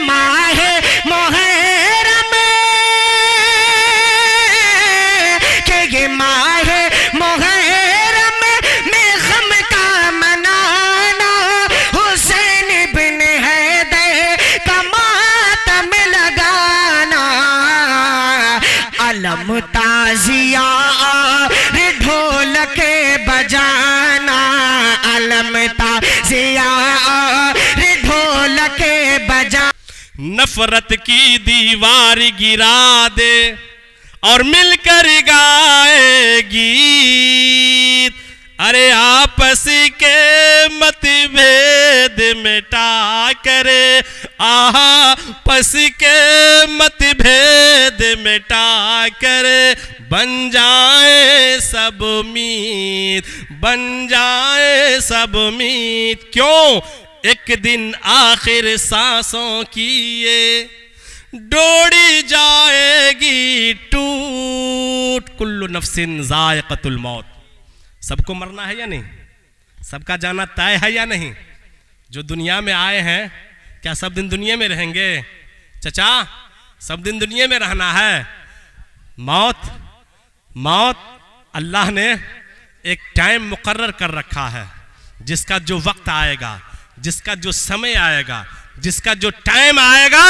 माहे मुहर्रम के ये माहे मुहर्रम में गम का मनाना हुसैन बिन हैदर का मातम लगाना अलम ताजिया रे ढोल के बजाना अलम ताजिया रे ढोल के बजा नफरत की दीवार गिरा दे और मिलकर गाए गीत अरे आपस के मतभेद मिटा करे आपस के मतभेद मिटा करे बन जाए सब मीत बन जाए सब मीत क्यों एक दिन आखिर सांसों की ये डोरी जाएगी टूट कुल्लु नफ्सिन जायक़तुल मौत सबको मरना है या नहीं सबका जाना तय है या नहीं जो दुनिया में आए हैं क्या सब दिन दुनिया में रहेंगे चचा सब दिन दुनिया में रहना है मौत मौत अल्लाह ने एक टाइम मुकर्रर कर रखा है जिसका जो वक्त आएगा जिसका जो समय आएगा जिसका जो टाइम आएगा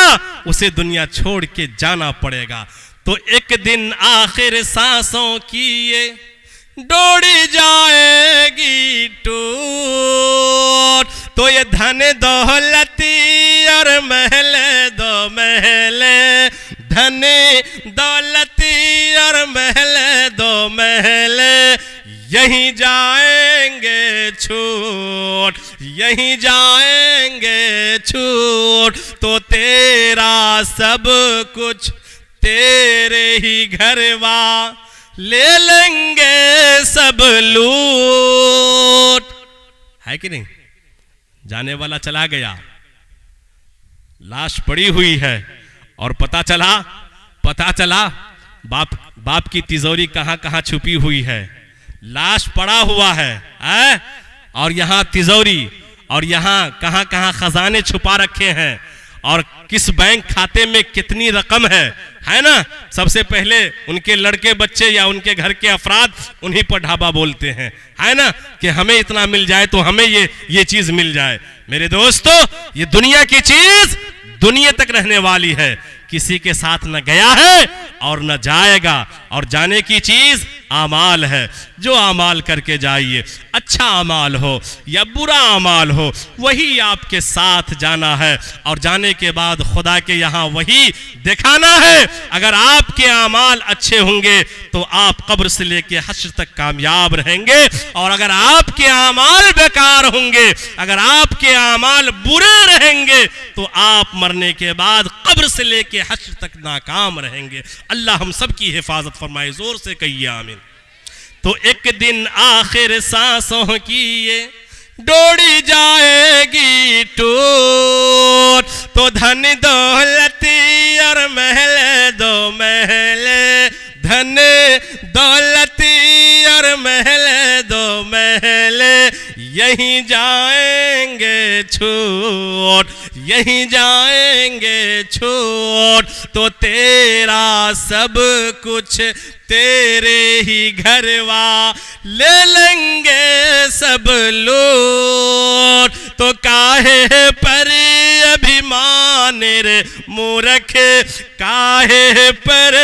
उसे दुनिया छोड़ के जाना पड़ेगा तो एक दिन आखिर सांसों की ये डोरी जाएगी टूट तो ये धन दौलती और महले दो महले धन दौलती और महले दो महले यहीं जाएंगे छूट यहीं जाएंगे छूट तो तेरा सब कुछ तेरे ही घरवा ले लेंगे सब लूट है कि नहीं जाने वाला चला गया लाश पड़ी हुई है और पता चला बाप की तिजोरी कहां कहां छुपी हुई है लाश पड़ा हुआ है और यहां तिजोरी और यहां कहां कहां खजाने छुपा रखे हैं और किस बैंक खाते में कितनी रकम है ना सबसे पहले उनके लड़के बच्चे या उनके घर के अफराद उन्हीं पर ढाबा बोलते हैं है ना कि हमें इतना मिल जाए तो हमें ये चीज मिल जाए मेरे दोस्तों ये दुनिया की चीज दुनिया तक रहने वाली है किसी के साथ न गया है और न जाएगा और जाने की चीज आमाल है जो आमाल करके जाइए अच्छा आमाल हो या बुरा आमाल हो वही आपके साथ जाना है और जाने के बाद खुदा के यहाँ वही दिखाना है अगर आपके आमाल अच्छे होंगे तो आप कब्र से लेके हश्र तक कामयाब रहेंगे और अगर आपके आमाल बेकार होंगे अगर आपके आमाल बुरे रहेंगे तो आप मरने के बाद कब्र से लेके हश्र तक नाकाम रहेंगे अल्लाह हम सब की हिफाजत फरमाए जोर से कहिए आमीन तो एक दिन आखिर सांसों की ये डोरी जाएगी टूट तो धन दौलती और महले दो महले धन दौलती और महले दो महले यहीं जाएंगे छूट यहीं जाएंगे छूट तो तेरा सब कुछ तेरे ही घरवा ले लेंगे सब लूट तो काहे पर अभिमान रे मूर्ख काहे पर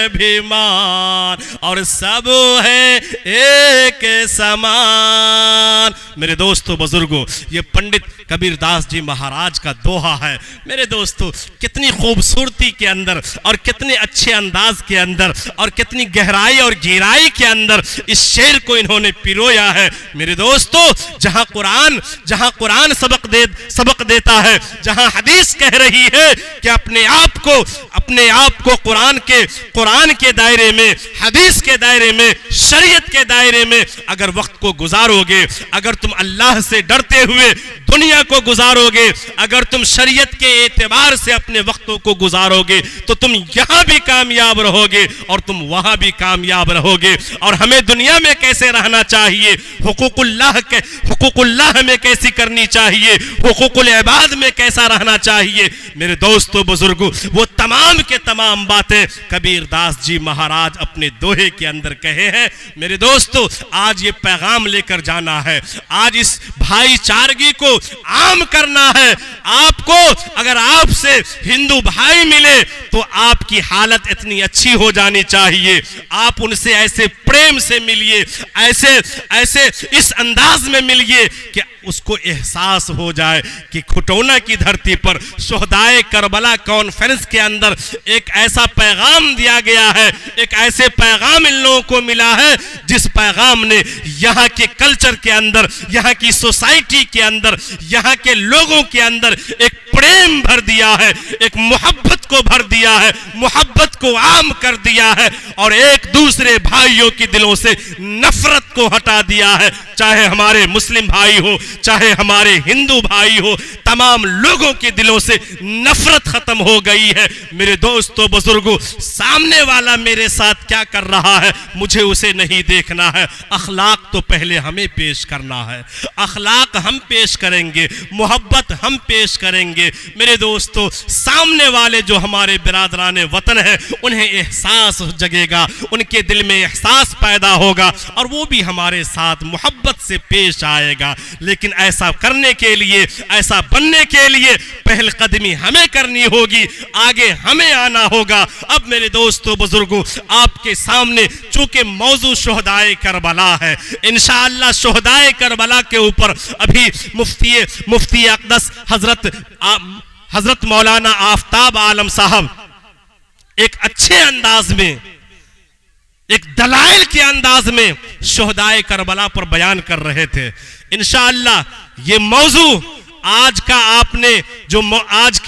अभिमान और सब है एक समान मेरे दोस्तों बुजुर्गों ये पंडित कबीरदास जी महाराज का दोहा है मेरे दोस्तों कितनी खूबसूरती के अंदर और कितने अच्छे अंदाज के अंदर और कितनी गहराई और गहराई के अंदर इस शेर को इन्होंने पिरोया है मेरे दोस्तों जहां कुरान सबक देता है जहां हदीस कह रही है कि अपने आप को कुरान के दायरे में हदीस के दायरे में शरीयत के दायरे में अगर वक्त को गुजारोगे अगर तुम अल्लाह से डरते हुए दुनिया को गुजारोगे, अगर तुम शरीयत के एतबार से अपने वक्तों को गुजारोगे तो तुम यहां भी कामयाब रहोगे और तुम वहां भी कामयाब रहोगे। और हमें दुनिया में कैसे रहना चाहिए, हुकूकुल्लाह में कैसी करनी चाहिए, हुकूकुल इबाद में कैसा रहना चाहिए, मेरे दोस्तों बुजुर्गों, वो तमाम के तमाम बातें कबीर दास जी महाराज अपने दोहे के अंदर कहे हैं। मेरे दोस्तों, आज ये पैगाम लेकर जाना है, आज इस भाईचारगी को आम करना है। आपको अगर आपसे हिंदू भाई मिले तो आपकी हालत इतनी अच्छी हो जानी चाहिए, आप उनसे ऐसे प्रेम से मिलिए, ऐसे इस अंदाज में मिलिए कि उसको एहसास हो जाए कि खुटौना की धरती पर शुहदाए करबला कॉन्फ्रेंस के अंदर एक ऐसा पैगाम दिया गया है, एक ऐसे पैगाम इन लोगों को मिला है जिस पैगाम ने यहाँ के कल्चर के अंदर, यहाँ की सोसाइटी के अंदर, यहाँ के लोगों के अंदर एक प्रेम भर दिया है, एक मोहब्बत को भर दिया है, मोहब्बत को आम कर दिया है और एक दूसरे भाइयों के दिलों से नफरत को हटा दिया है। चाहे हमारे मुस्लिम भाई हो, चाहे हमारे हिंदू भाई हो, तमाम लोगों के दिलों से नफरत खत्म हो गई है। मेरे दोस्तों बुजुर्गों, सामने वाला मेरे साथ क्या कर रहा है मुझे उसे नहीं देखना है, अखलाक तो पहले हमें पेश करना है, अखलाक हम पेश करेंगे, मोहब्बत हम पेश करेंगे। मेरे दोस्तों, सामने वाले जो हमारे बिरादराने वतन है उन्हें एहसास जगेगा, उनके दिल में एहसास पैदा होगा और वो भी हमारे साथ मोहब्बत से पेश आएगा। लेकिन ऐसा करने के लिए, ऐसा बनने के लिए पहल कदमी हमें करनी होगी, आगे हमें आना होगा। अब मेरे दोस्तों बुजुर्गों, आपके सामने चूंकि मौजू शुहदाए करबला है, इंशाअल्लाह शुहदाए करबला के ऊपर अभी मुफ्ती अक़दस हजरत मौलाना आफताब आलम साहब एक अच्छे अंदाज में, एक दलाइल के अंदाज में शुहदाए करबला पर बयान कर रहे थे। इंशाअल्लाह ये मौजू आज का आपने जो आज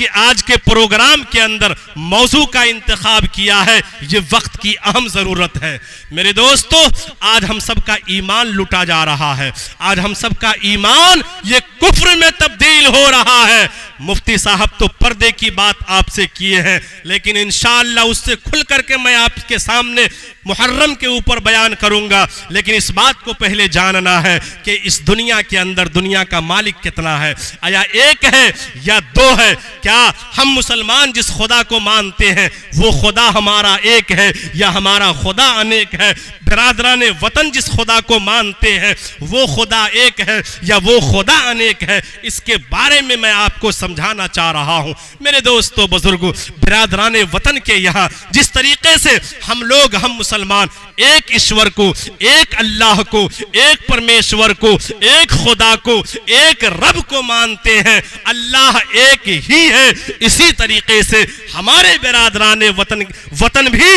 के प्रोग्राम के अंदर मौजू का इंतखाब किया है, ये वक्त की अहम जरूरत है। मेरे दोस्तों, आज हम सबका ईमान लुटा जा रहा है, आज हम सबका ईमान ये कुफ्र में तब्दील हो रहा है। मुफ्ती साहब तो पर्दे की बात आपसे किए हैं, लेकिन इंशाअल्लाह उससे खुल करके मैं आपके सामने मुहर्रम के ऊपर बयान करूंगा। लेकिन इस बात को पहले जानना है कि इस दुनिया के अंदर दुनिया का मालिक कितना है, या एक है या दो है। क्या हम मुसलमान जिस खुदा को मानते हैं वो खुदा हमारा एक है या हमारा खुदा अनेक है? बिरादराने वतन जिस खुदा को मानते हैं वो खुदा एक है या वो खुदा अनेक है? इसके बारे में मैं आपको समझाना चाह रहा हूं। मेरे दोस्तों बुजुर्गों, बिरादराने वतन के यहाँ जिस तरीके से हम लोग, हम मुसलमान एक ईश्वर को, एक अल्लाह को, एक परमेश्वर को, एक खुदा को, एक रब को मानते हैं, अल्लाह एक ही है, इसी तरीके से हमारे बिरादराने वतन भी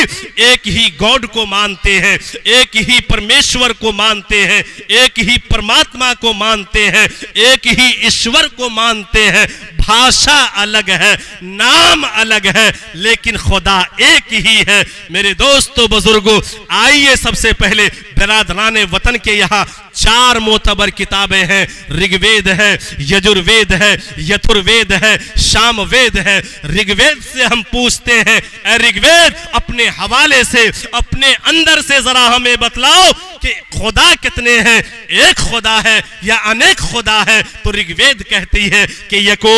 एक ही गॉड को मानते हैं, एक ही परमेश्वर को मानते हैं, एक ही परमात्मा को मानते हैं, एक ही ईश्वर को मानते हैं। भाषा अलग है, नाम अलग है, लेकिन खुदा एक ही है। मेरे दोस्तों बुजुर्गों, आइए सबसे पहले बिरादराने वतन के यहाँ 4 मोतबर किताबें हैं। ऋग्वेद है, यजुर्वेद है, यथुर्वेद है, सामवेद है। ऋग्वेद से हम पूछते हैं, ऐ ऋग्वेद अपने हवाले से, अपने अंदर से जरा हमें बतलाओ कि खुदा कितने हैं, एक खुदा है या अनेक खुदा है? तो ऋग्वेद कहती है कि यको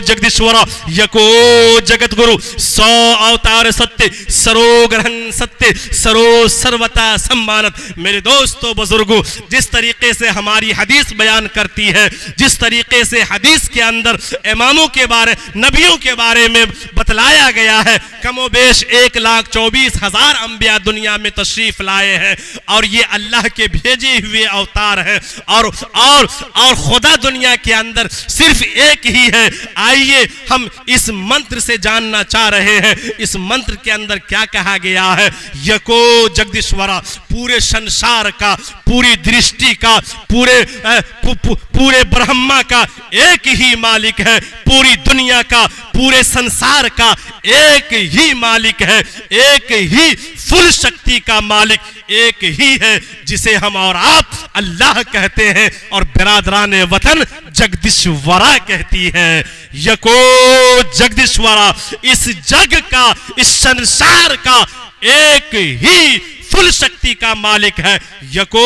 जगदीश्वर, यको जगत गुरु, 100 अवतार सत्य, सरो ग्रहण सत्य, सरो सर्वता सम्मानत। मेरे दोस्तों बुजुर्गों, जिस तरीके से हमारी हदीस बयान करती है, जिस तरीके से हदीस के अंदर इमामों के बारे, नबियों के बारे में बतलाया गया है, कमोबेश 1,24,000 अंबिया दुनिया में तशरीफ लाए हैं और ये अल्लाह के भेजे हुए अवतार हैं और खुदा दुनिया के अंदर सिर्फ एक ही है। आइए हम इस मंत्र से जानना चाह रहे हैं, इस मंत्र के अंदर क्या कहा गया है। यको जगदीश्वरा, पूरे संसार का, पूरी दृष्टि का, पूरे ब्रह्मा का एक ही मालिक है, पूरी दुनिया का, पूरे संसार का एक ही मालिक है, एक ही फुल शक्ति का मालिक एक ही है, जिसे हम और आप अल्लाह कहते हैं और बिरादरान वतन जगदीश्वरा कहती है। यको जगदीश्वरा, इस जग का, इस संसार का एक ही फुल शक्ति का मालिक है। यको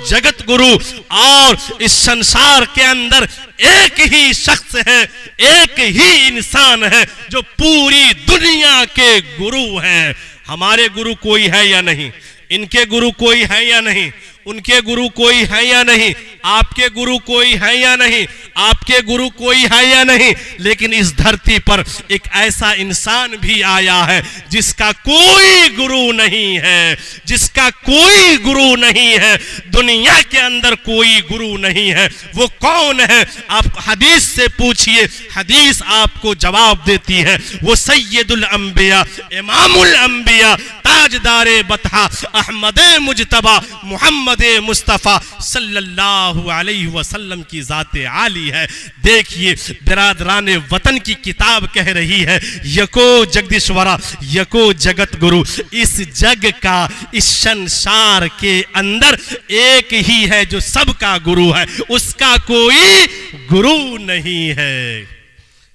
जगत गुरु, और इस संसार के अंदर एक ही शख्स है, एक ही इंसान है जो पूरी दुनिया के गुरु हैं। हमारे गुरु कोई है या नहीं? इनके गुरु कोई है या नहीं? उनके गुरु कोई है या नहीं? आपके गुरु कोई है या नहीं? आपके गुरु कोई है या नहीं? लेकिन इस धरती पर एक ऐसा इंसान भी आया है जिसका कोई गुरु नहीं है, जिसका कोई गुरु नहीं है, दुनिया के अंदर कोई गुरु नहीं है। वो कौन है? आप हदीस से पूछिए, हदीस आपको जवाब देती है। वो सैयदुल अंबिया, इमामुल अंबिया, ताजदारे बतहा, अहमद मुजतबा, मोहम्मद मुस्तफा सल्लल्लाहु अलैहि वसल्लम की जाते आली है। देखिए, बिरादरान वतन की किताब कह रही है, यको जगदीश्वरा, यको जगत गुरु, इस जग का, इस संसार के अंदर एक ही है जो सबका गुरु है, उसका कोई गुरु नहीं है।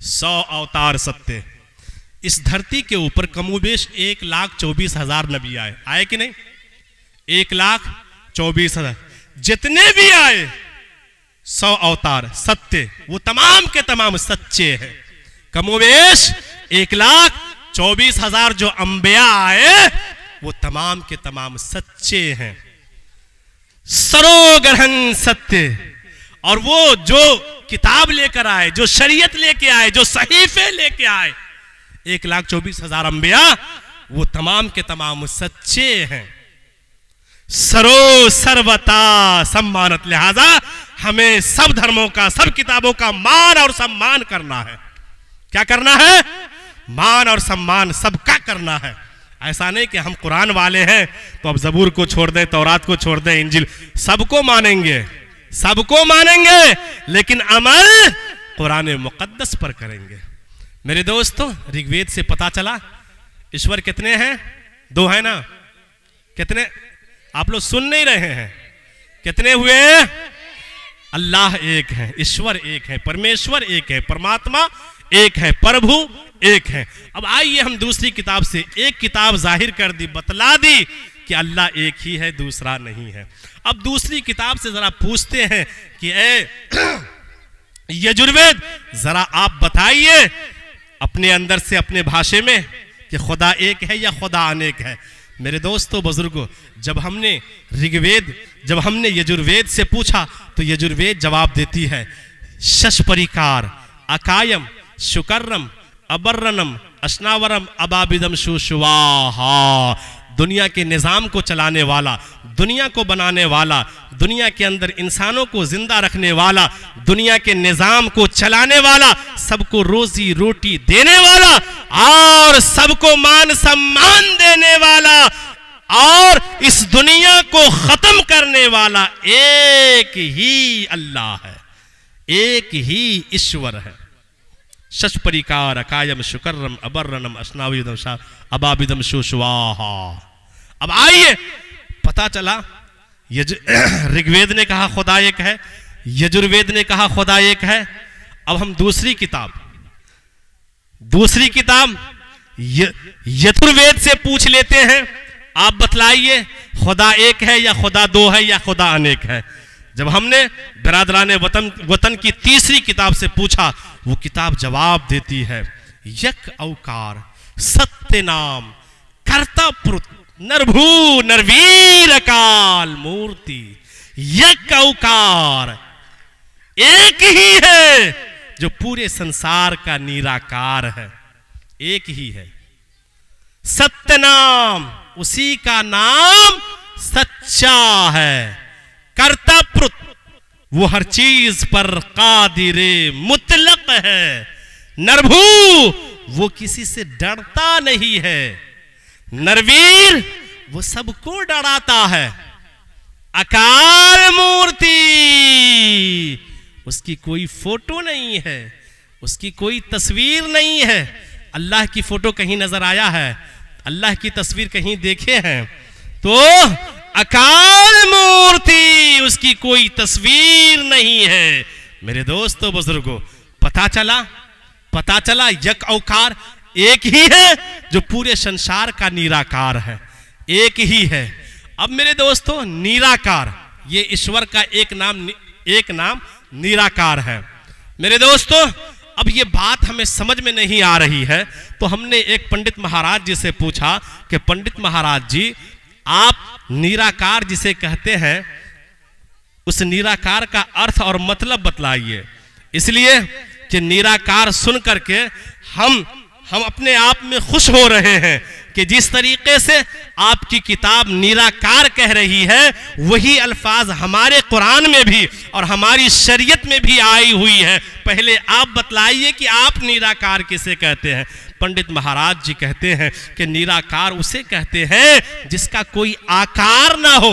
100 अवतार सत्य। इस धरती के ऊपर कमोबेश 1,24,000 नबी आए कि नहीं? 1,24,000 जितने भी आए, 100 अवतार सत्य, वो तमाम के तमाम सच्चे हैं। कमोबेश 1,24,000 जो अंबिया आए, वो तमाम के तमाम सच्चे हैं, सरोग्रहण सत्य। और वो जो किताब लेकर आए, जो शरीयत लेके आए, जो सहीफे लेके आए, 1,24,000 अंबिया, वो तमाम के तमाम सच्चे हैं, सरो सर्वता सम्मानत। लिहाजा हमें सब धर्मों का, सब किताबों का मान और सम्मान करना है। क्या करना है? मान और सम्मान सबका करना है। ऐसा नहीं कि हम कुरान वाले हैं तो अब जबूर को छोड़ दें, तौरात को छोड़ दें, इंजिल, सबको मानेंगे, सबको मानेंगे, लेकिन अमल कुरान मुकद्दस पर करेंगे। मेरे दोस्तों, ऋग्वेद से पता चला ईश्वर कितने हैं? 2 है ना? कितने? आप लोग सुन नहीं रहे हैं? कितने हुए? अल्लाह एक है, ईश्वर एक है, परमेश्वर एक है, परमात्मा एक है, प्रभु एक है। अब आइए हम दूसरी किताब से एक किताब जाहिर कर दी, बतला दी कि अल्लाह एक ही है, दूसरा नहीं है। अब दूसरी किताब से जरा पूछते हैं कि ए यजुर्वेद, जरा आप बताइए अपने अंदर से, अपने भाषा में, कि खुदा एक है या खुदा अनेक है। मेरे दोस्तों बुजुर्गों, जब हमने ऋग्वेद, जब हमने यजुर्वेद से पूछा तो यजुर्वेद जवाब देती है, शशपरिकार अकायम शुकर्रम अबर्रनम अश्नावरम अबाबिदम शुशवाहा। दुनिया के निज़ाम को चलाने वाला, दुनिया को बनाने वाला, दुनिया के अंदर इंसानों को जिंदा रखने वाला, दुनिया के निज़ाम को चलाने वाला, सबको रोजी रोटी देने वाला और सबको मान सम्मान देने वाला और इस दुनिया को खत्म करने वाला एक ही अल्लाह है, एक ही ईश्वर है। शशपरिकार अकायम शुकर्रम अबर्रनम अश्नाविदम अबाबिदम शुशवाहा। अब आइए, पता चला ऋग्वेद ने कहा खुदा एक है, यजुर्वेद ने कहा खुदा एक है। अब हम दूसरी किताब यजुर्वेद से पूछ लेते हैं, आप बतलाइए खुदा एक है या खुदा 2 है या खुदा अनेक है। जब हमने बिरादरान वतन की तीसरी किताब से पूछा, वो किताब जवाब देती है, यक औकार सत्य नाम कर्ता पुरुष नरभू नरवीर अकाल मूर्ति। यक औकार, एक ही है जो पूरे संसार का निराकार है, एक ही है। सत्य नाम, उसी का नाम सच्चा है। कर्ता पुरुष, वो हर चीज पर कादिरे मुतलक है। नरभू, वो किसी से डरता नहीं है। नरवीर, वो सबको डराता है। अकाल मूर्ति, उसकी कोई फोटो नहीं है, उसकी कोई तस्वीर नहीं है। अल्लाह की फोटो कहीं नजर आया है? अल्लाह की तस्वीर कहीं देखे हैं? तो अकाल मूर्ति, उसकी कोई तस्वीर नहीं है। मेरे दोस्तों बुजुर्गों, पता चला यक औकार एक ही है जो पूरे संसार का निराकार है, एक ही है। अब मेरे दोस्तों, निराकार ये ईश्वर का एक नाम निराकार है। मेरे दोस्तों, अब ये बात हमें समझ में नहीं आ रही है, तो हमने एक पंडित महाराज जी से पूछा कि पंडित महाराज जी, आप निराकार जिसे कहते हैं उस निराकार का अर्थ और मतलब बतलाइए। इसलिए कि निराकार सुन करके हम अपने आप में खुश हो रहे हैं कि जिस तरीके से आपकी किताब निराकार कह रही है, वही अल्फाज हमारे कुरान में भी और हमारी शरीयत में भी आई हुई है। पहले आप बतलाइए कि आप निराकार किसे कहते हैं। पंडित महाराज जी कहते हैं कि निराकार उसे कहते हैं जिसका कोई आकार ना हो,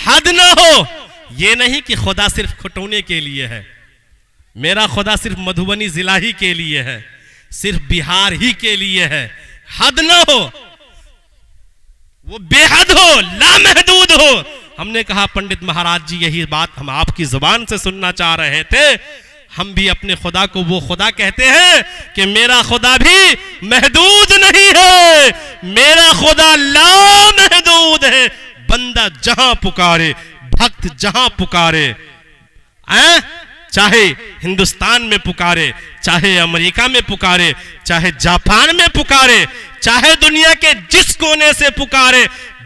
हद ना हो। ये नहीं कि खुदा सिर्फ खटोने के लिए है, मेरा खुदा सिर्फ मधुबनी जिला ही के लिए है, सिर्फ बिहार ही के लिए है। हद ना हो, वो बेहद हो, लामहदूद हो। हमने कहा पंडित महाराज जी, यही बात हम आपकी जुबान से सुनना चाह रहे थे। हम भी अपने खुदा को वो खुदा कहते हैं कि मेरा खुदा भी महदूद नहीं है, मेरा खुदा लामहदूद है। बंदा जहां पुकारे, भक्त जहां पुकारे, चाहे हिंदुस्तान में पुकारे, चाहे अमेरिका में पुकारे, चाहे जापान में पुकारे, चाहे दुनिया के जिस कोने से पुकारे,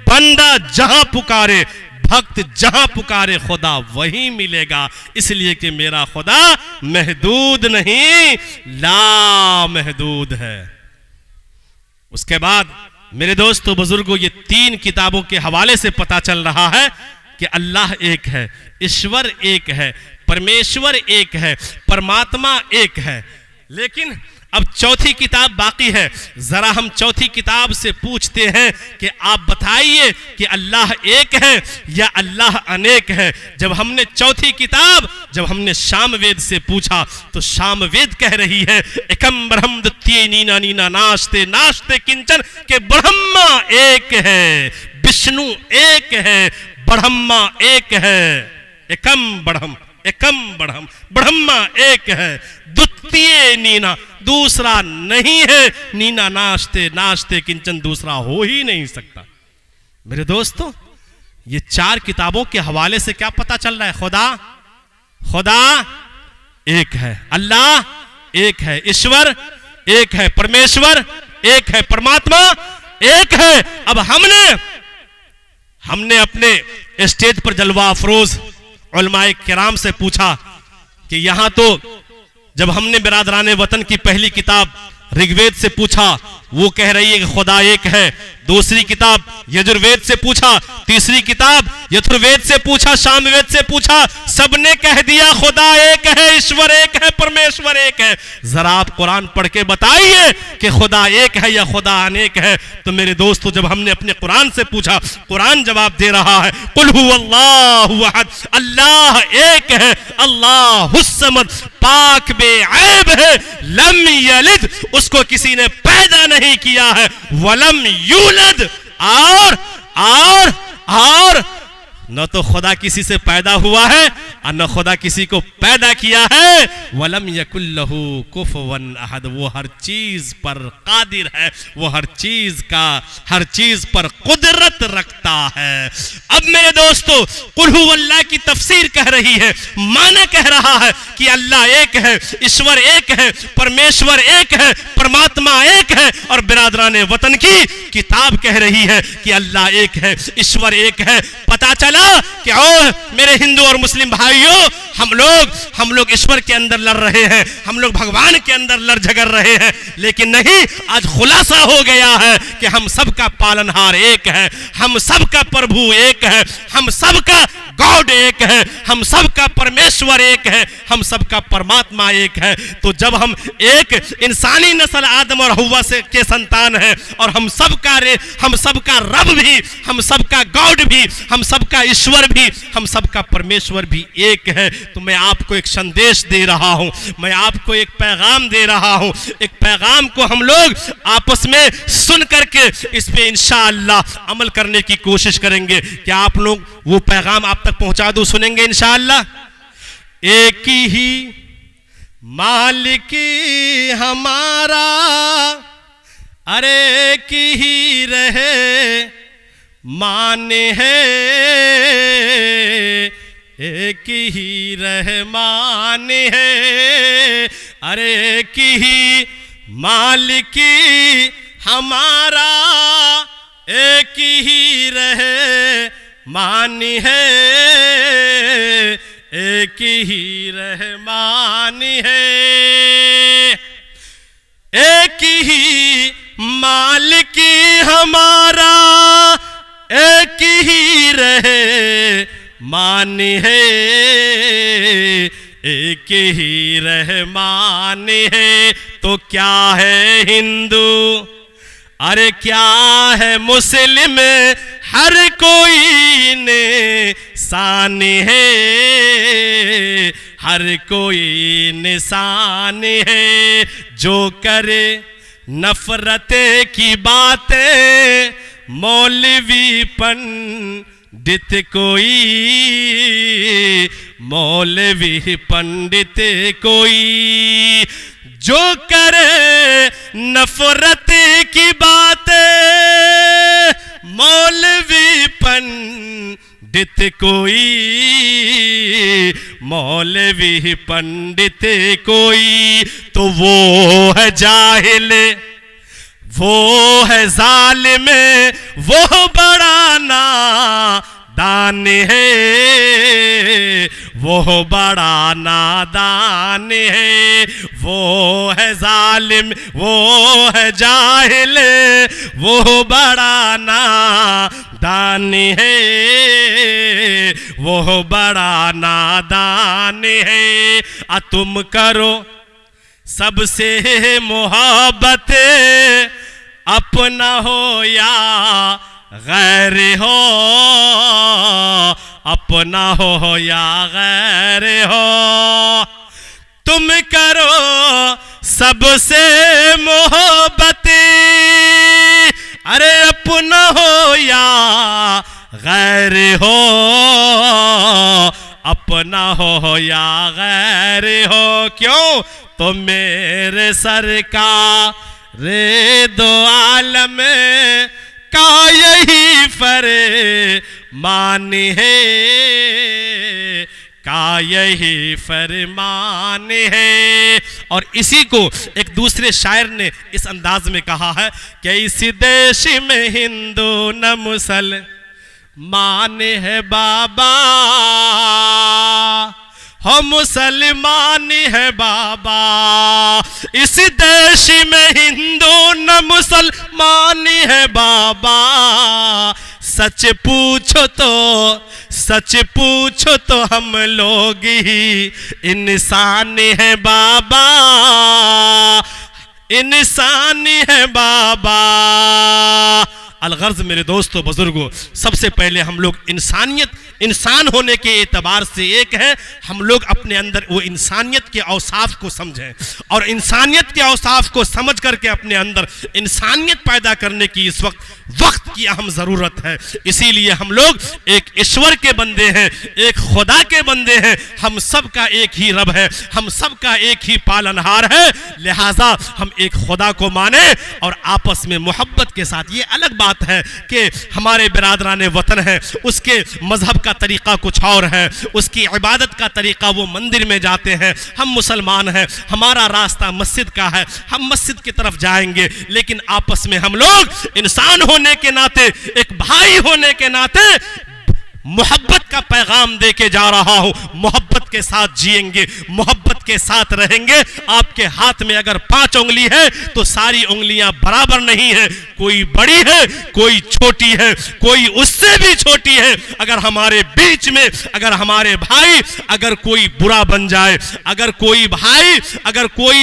बंदा जहां पुकारे, भक्त जहां पुकारे, खुदा वही मिलेगा। इसलिए कि मेरा खुदा महदूद नहीं, लामहदूद है। उसके बाद मेरे दोस्तों बुजुर्गों, ये 3 किताबों के हवाले से पता चल रहा है कि अल्लाह एक है, ईश्वर एक है, परमेश्वर एक है, परमात्मा एक है। लेकिन अब चौथी किताब बाकी है। जरा हम चौथी किताब से पूछते हैं कि आप बताइए कि अल्लाह एक है या अल्लाह अनेक है। जब हमने चौथी किताब, जब हमने सामवेद से पूछा, तो सामवेद कह रही है एकम ब्रह्म द्वितीय नीना नीना नास्ते नास्ते किंचन, के ब्रह्मा एक है, विष्णु एक है, ब्रह्मा एक है। एकम ब्रह्म, एकम ब्रह्म, ब्रह्मा एक है, द्वितीय नीना, दूसरा नहीं है, नीना नास्ते नास्ते किंचन, दूसरा हो ही नहीं सकता। मेरे दोस्तों, ये 4 किताबों के हवाले से क्या पता चल रहा है? खुदा एक है, अल्लाह एक है, ईश्वर एक है, परमेश्वर एक है, परमात्मा एक है। अब हमने अपने स्टेज पर जलवा अफरोज उलमाए किराम से पूछा कि यहां तो जब हमने बिरादराने वतन की पहली किताब ऋग्वेद से पूछा, वो कह रही है कि खुदा एक है। दूसरी किताब यजुर्वेद से पूछा, तीसरी किताब यथुर्वेद से पूछा, सामवेद से पूछा, सबने कह दिया खुदा एक है, ईश्वर एक है, परमेश्वर एक है। जरा आप कुरान पढ़ के बताइए कि खुदा एक है या खुदा अनेक है। तो मेरे दोस्तों, जब हमने अपने कुरान से पूछा, कुरान जवाब दे रहा है कुल हुवल्लाहु अहद, अल्लाह एक है, अल्लाहुस समद, पाक बेऐब है, लम यलिद, उसको किसी ने पैदा नहीं किया है, वलम यूलद, और न तो खुदा किसी से पैदा हुआ है और न खुदा किसी को पैदा किया है। वलम यकुल्लहु कुफुवन अहद, वो हर चीज पर कादिर है, वो हर चीज पर कुदरत रखता है। अब मेरे दोस्तों, कुल हुवल्लाह की तफसीर कह रही है, माना कह रहा है कि अल्लाह एक है, ईश्वर एक है, परमेश्वर एक है, परमात्मा एक है। और बिरादराने वतन की किताब कह रही है कि अल्लाह एक है, ईश्वर एक है। पता चला कि ओ मेरे हिंदू और मुस्लिम भाइयों, हम लोग ईश्वर के अंदर लड़ रहे हैं, हम लोग भगवान के अंदर लड़ झगड़ रहे हैं। लेकिन नहीं, आज खुलासा हो गया है कि हम सबका पालनहार एक है, हम सबका प्रभु एक है, हम सबका गॉड एक है, हम सबका परमेश्वर एक है, हम सबका परमात्मा एक है। तो जब हम एक इंसानी नस्ल आदम और हव्वा से के संतान हैं और हम सबका रब भी, हम सबका गॉड भी, हम सबका ईश्वर भी, हम सबका परमेश्वर भी एक है, तो मैं आपको एक संदेश दे रहा हूं, मैं आपको एक पैगाम दे रहा हूं। एक पैगाम को हम लोग आपस में सुन करके इस पे इंशाअल्लाह अमल करने की कोशिश करेंगे। क्या आप लोग वो पैगाम आप तक पहुंचा दूं? सुनेंगे इंशाअल्लाह। एक ही मालिक हमारा, अरे एक ही रहे माने है, एक ही रहमान है, अरे एक ही मालिक हमारा, एक ही रहे मान है, एक ही रहमान है, एक ही मालिक हमारा, एक ही रहे मान है, एक ही रहमान है। तो क्या है हिंदू, अरे क्या है मुस्लिम, हर कोई ने शान है, हर कोई निशान है। जो करे नफरत की बातें, मौलवी पंडित कोई, मौलवी पंडित कोई, जो करे नफरत की बातें, मौलवी पंडित कोई, मौलवी पंडित कोई, तो वो है जाहिल, वो है जालिम, वो बड़ा नादान है, वो बड़ा नादान है। वो है जालिम, वो है जाहिल, वो बड़ा नादान है, वो बड़ा नादान है। तुम करो सबसे मोहब्बत, अपना हो या गैर हो, अपना हो या गैर हो। तुम करो सबसे मोहब्बत, अरे अपना हो या गैर हो, अपना हो या गैर हो। क्यों? तो मेरे सरकार रे दो आलम का यही फरमान है, का यही फरमान है। और इसी को एक दूसरे शायर ने इस अंदाज में कहा है कि इस देश में हिंदू न मुसलमान है बाबा, हम मुसलमान है बाबा। इस देश में हिंदू न मुसलमान है बाबा। सच पूछो तो, सच पूछो तो हम लोग ही इंसान है बाबा, इंसान है बाबा। अलगर्ज मेरे दोस्तों बुजुर्गों, सबसे पहले हम लोग इंसानियत, इंसान होने के एतबार से एक है, हम लोग अपने अंदर वो इंसानियत के औसाफ को समझें और इंसानियत के औसाफ को समझ करके अपने अंदर इंसानियत पैदा करने की इस वक्त की अहम ज़रूरत है। इसीलिए हम लोग एक ईश्वर के बंदे हैं, एक खुदा के बंदे हैं, हम सब का एक ही रब है, हम सब का एक ही पालनहार है। लिहाजा हम एक खुदा को माने और आपस में मोहब्बत के साथ। ये अलग बात है कि हमारे बिरादरान वतन है, उसके मजहब का तरीका कुछ और है, उसकी इबादत का तरीका वो मंदिर में जाते हैं, हम मुसलमान हैं, हमारा रास्ता मस्जिद का है, हम मस्जिद की तरफ जाएंगे। लेकिन आपस में हम लोग इंसान होने के नाते, एक भाई होने के नाते मोहब्बत का पैगाम देके जा रहा हूं। मोहब्बत के साथ जिएंगे, मोहब्बत के साथ रहेंगे। आपके हाथ में अगर 5 उंगली है तो सारी उंगलियां बराबर नहीं है। कोई बड़ी है, कोई छोटी है, कोई उससे भी छोटी है। अगर हमारे बीच में अगर हमारे भाई अगर कोई बुरा बन जाए, अगर कोई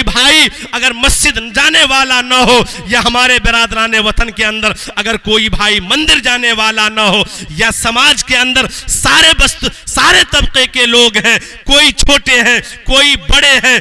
भाई अगर मस्जिद जाने वाला ना हो, या हमारे बिरादराने वतन के अंदर अगर कोई भाई मंदिर जाने वाला ना हो, या समाज के अंदर सारे तबके के लोग हैं, कोई छोटे हैं कोई बड़े हैं,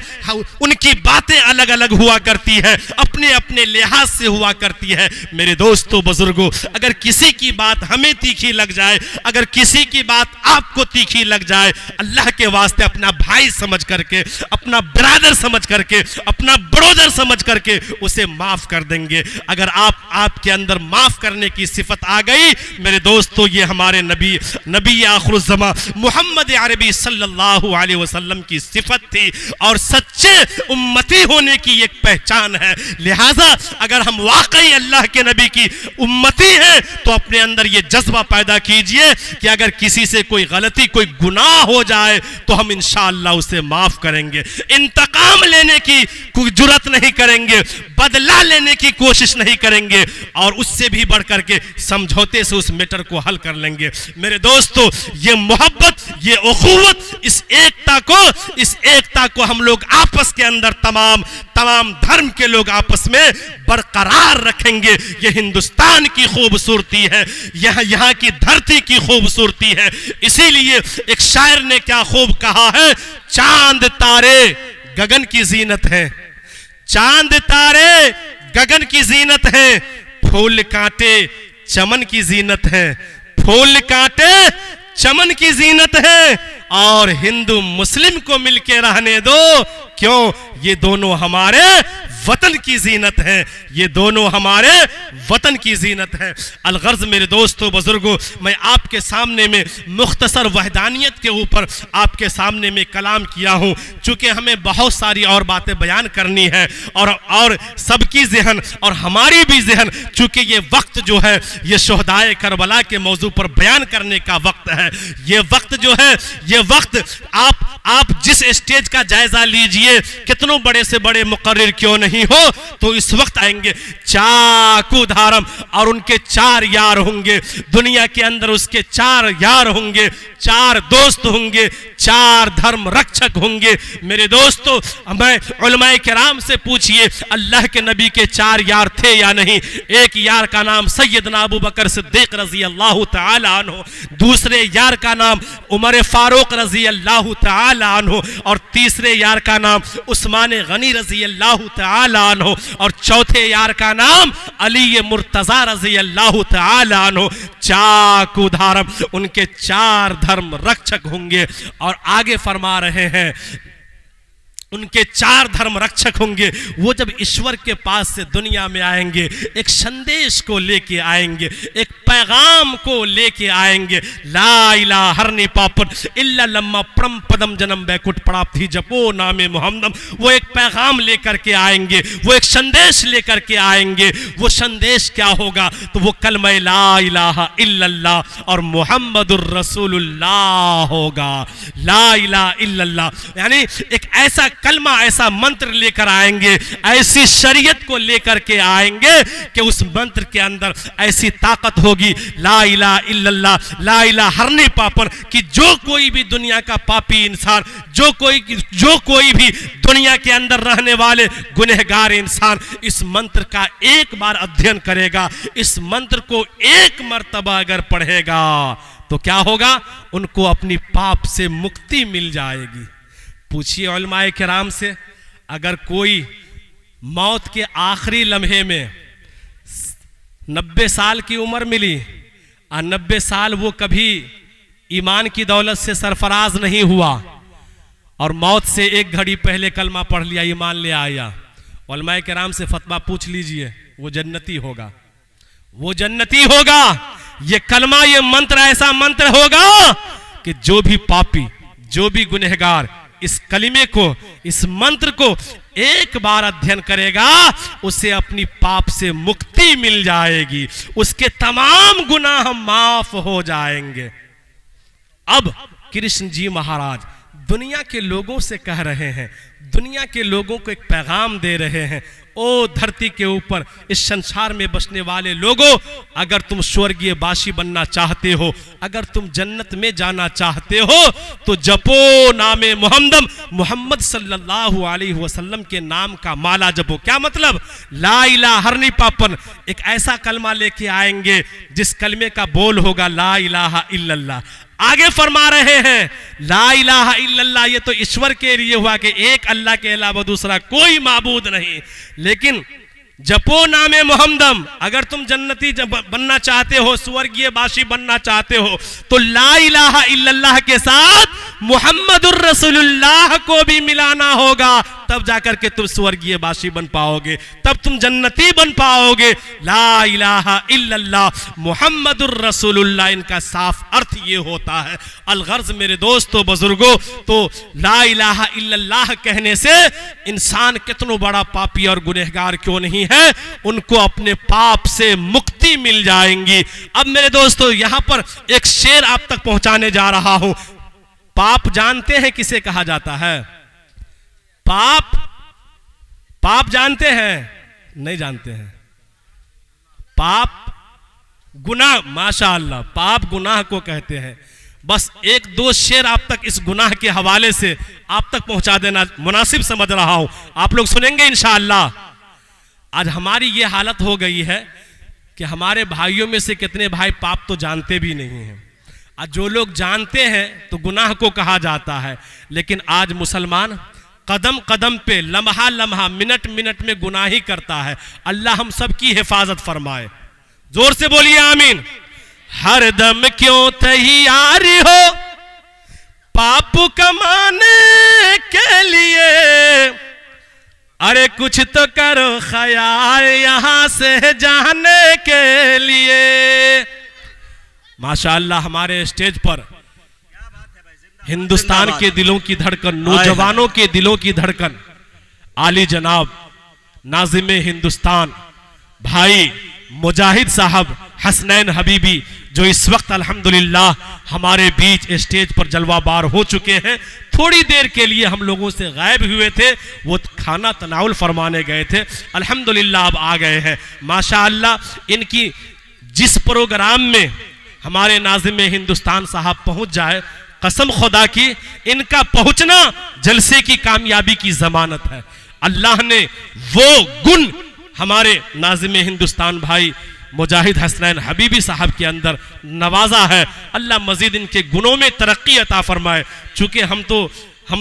उनकी बातें अलग अलग हुआ करती है, अपने अपने लिहाज से हुआ करती है। मेरे दोस्तों बुजुर्गों, अगर किसी की बात हमें तीखी लग जाए, अगर किसी की बात आपको तीखी लग जाए, अल्लाह के वास्ते अपना भाई समझ करके, अपना ब्रदर समझ करके, अपना ब्रोदर समझ करके उसे माफ कर देंगे। अगर आपके अंदर माफ करने की सिफत आ गई, मेरे दोस्तों, ये हमारे नबी आखिरुज़्ज़मा मोहम्मद अरबी सल्लल्लाहु अलैहि वसल्लम की सिफत थी और सच्चे उम्मती होने की एक पहचान है। लिहाजा अगर हम वाकई अल्लाह के नबी की उम्मती हैं तो अपने अंदर ये जज्बा पैदा कीजिए कि अगर किसी से कोई गलती, कोई गुनाह हो जाए तो हम इंशाअल्लाह उसे माफ करेंगे। इंतकाम लेने की कोई जुर्रत नहीं करेंगे, बदला लेने की कोशिश नहीं करेंगे, और उससे भी बढ़कर के समझौते से उस मैटर को हल कर लेंगे। मेरे दोस्तों, ये मोहब्बत, ये उखुवत, इस एकता को हम लोग आपस के अंदर तमाम धर्म के लोग आपस में बरकरार रखेंगे। ये हिंदुस्तान की खूबसूरती है, यहाँ की धरती की खूबसूरती है। इसीलिए एक शायर ने क्या खूब कहा है, चांद तारे गगन की जीनत है, चांद तारे गगन की जीनत है, फूल कांटे चमन की जीनत है, फूल कांटे चमन की जीनत है, और हिंदू मुस्लिम को मिलके रहने दो, क्यों, ये दोनों हमारे वतन की जीनत है, ये दोनों हमारे वतन की जीनत है। अलगर्ज मेरे दोस्तों बुजुर्गों, मैं आपके सामने में मुख्तसर वहदानियत के ऊपर आपके सामने में कलाम किया हूँ, चूँकि हमें बहुत सारी और बातें बयान करनी है, और सबकी जहन और हमारी भी जहन, चूँकि ये वक्त जो है ये शोहदाए करबला के मौजू पर बयान करने का वक्त है। ये वक्त जो है, ये वक्त आप जिस स्टेज का जायजा लीजिए, कितनों बड़े से बड़े मुकर्रिर क्यों नहीं हो, तो इस वक्त आएंगे चाकू धारम और उनके 4 यार होंगे, दुनिया के अंदर उसके 4 यार होंगे, 4 दोस्त होंगे, 4 धर्म रक्षक होंगे। मेरे दोस्तों, मैं उलमाए किराम से पूछिए, अल्लाह के नबी के 4 यार थे या नहीं? एक यार का नाम सैयदना अबू बकर सिद्दीक रजी अल्लाह तआला अन्हु, दूसरे यार का नाम उमर फारूक रजी अल्लाह तआला अन्हु, और तीसरे यार का नाम उस्मान गनी रजी अल्लाह तआला अन्हु, और चौथे यार का नाम अली मुर्तजा रजी अल्लाह तआला अन्हु। चाकू धारम उनके 4 धर्म रक्षक होंगे, और आगे फरमा रहे हैं उनके 4 धर्म रक्षक होंगे। वो जब ईश्वर के पास से दुनिया में आएंगे, एक संदेश को लेके आएंगे, एक पैगाम को लेके आएंगे। ला इलाहा हरनी पापन इल्ला लम्मा परम पदम जन्म बैकुट प्राप्ति जपो नामे मोहम्मद। वो एक पैगाम लेकर के आएंगे, वो एक संदेश लेकर के आएंगे। वो संदेश क्या होगा? तो वो कलमा ला इलाहा इल्लल्लाह और मुहम्मदुर रसूलुल्लाह होगा। ला इलाहा इल्लल्लाह यानी एक ऐसा कलमा, ऐसा मंत्र लेकर आएंगे, ऐसी शरीयत को लेकर के आएंगे कि उस मंत्र के अंदर ऐसी ताकत होगी, ला इलाहा इल्लल्लाह, ला इलाहा हरने पापन, कि जो कोई भी दुनिया का पापी इंसान, जो कोई भी दुनिया के अंदर रहने वाले गुनहगार इंसान इस मंत्र का एक बार अध्ययन करेगा, इस मंत्र को एक मर्तबा अगर पढ़ेगा तो क्या होगा? उनको अपनी पाप से मुक्ति मिल जाएगी। पूछिए उलमाए किराम से, अगर कोई मौत के आखिरी लम्हे में 90 साल की उम्र मिली और 90 साल वो कभी ईमान की दौलत से सरफराज नहीं हुआ और मौत से एक घड़ी पहले कलमा पढ़ लिया, ईमान ले आया, उलमाए किराम से फतवा पूछ लीजिए, वो जन्नती होगा, वो जन्नती होगा। ये कलमा, ये मंत्र ऐसा मंत्र होगा कि जो भी पापी, जो भी गुनहगार इस कलिमे को, इस मंत्र को एक बार अध्ययन करेगा, उसे अपनी पाप से मुक्ति मिल जाएगी, उसके तमाम गुनाह माफ हो जाएंगे। अब कृष्ण जी महाराज दुनिया के लोगों से कह रहे हैं, दुनिया के लोगों को एक पैगाम दे रहे हैं। ओ धरती के ऊपर इस संसार में बसने वाले लोगों, अगर तुम स्वर्गीय वासी बनना चाहते हो, अगर तुम जन्नत में जाना चाहते हो, तो जपो नामे मोहम्मद सल्लल्लाहु अलैहि वसल्लम के नाम का माला जपो। क्या मतलब? ला इलाहा हरनी पापन, एक ऐसा कलमा लेके आएंगे जिस कलमे का बोल होगा ला इलाहा इल्लल्लाह। आगे फरमा रहे हैं ला इलाहा इल्लल्लाह, ये तो ईश्वर के लिए हुआ कि एक अल्लाह के अलावा दूसरा कोई माबूद नहीं। लेकिन जपो नामे मोहम्मदम, अगर तुम जन्नती बनना चाहते हो, स्वर्गीय वासी बनना चाहते हो, तो ला इलाहा इल्लल्लाह के साथ मुहम्मदुर रसूलुल्लाह को भी मिलाना होगा, तब जाकर के तुम स्वर्गीय वासी बन पाओगे, तब तुम जन्नती बन पाओगे। ला इलाहा इल्लल्लाह मुहम्मदुर रसूलुल्लाह, इनका साफ अर्थ ये होता है। अलगर्ज मेरे दोस्तों बुजुर्गों, तो ला इलाहा इल्लल्लाह कहने से इंसान कितना बड़ा पापी और गुनहगार क्यों नहीं है, उनको अपने पाप से मुक्ति मिल जाएंगी। अब मेरे दोस्तों यहां पर एक शेर आप तक पहुंचाने जा रहा हूं। पाप जानते हैं किसे कहा जाता है? पाप जानते हैं? नहीं जानते हैं। पाप गुनाह, माशाअल्लाह, पाप गुनाह को कहते हैं। बस एक दो शेर आप तक इस गुनाह के हवाले से आप तक पहुंचा देना मुनासिब समझ रहा हूं, आप लोग सुनेंगे इंशाअल्लाह। आज हमारी ये हालत हो गई है कि हमारे भाइयों में से कितने भाई पाप तो जानते भी नहीं हैं, और जो लोग जानते हैं तो गुनाह को कहा जाता है। लेकिन आज मुसलमान कदम कदम पे, लम्हा लम्हा, मिनट मिनट में गुनाह ही करता है। अल्लाह हम सब की हिफाजत फरमाए। जोर से बोलिए आमीन। हर दम क्यों तैयार हो पाप कमाने के लिए, अरे कुछ तो करो ख्याल यहां से जाने के लिए। माशाअल्लाह हमारे स्टेज पर हिंदुस्तान के दिलों की धड़कन, नौजवानों के दिलों की धड़कन, आली जनाब नाज़िम हिंदुस्तान भाई मुजाहिद साहब हसनैन हबीबी, जो इस वक्त अल्हम्दुलिल्लाह हमारे बीच स्टेज पर जलवाबार हो चुके हैं। थोड़ी देर के लिए हम लोगों से गायब हुए थे, वो खाना तनाउल फरमाने गए थे, अल्हम्दुलिल्लाह अब आ गए हैं। माशाअल्लाह इनकी जिस प्रोग्राम में हमारे नाज़िम हिंदुस्तान साहब पहुंच जाए, कसम खुदा की इनका पहुंचना जलसे की कामयाबी की जमानत है। अल्लाह ने वो गुण हमारे नाज़िम हिंदुस्तान भाई मुजाहिद हसनैन हबीबी साहब के अंदर नवाजा है। अल्लाह मजीद इनके गुणों में तरक्की अता फरमाए। चूंकि हम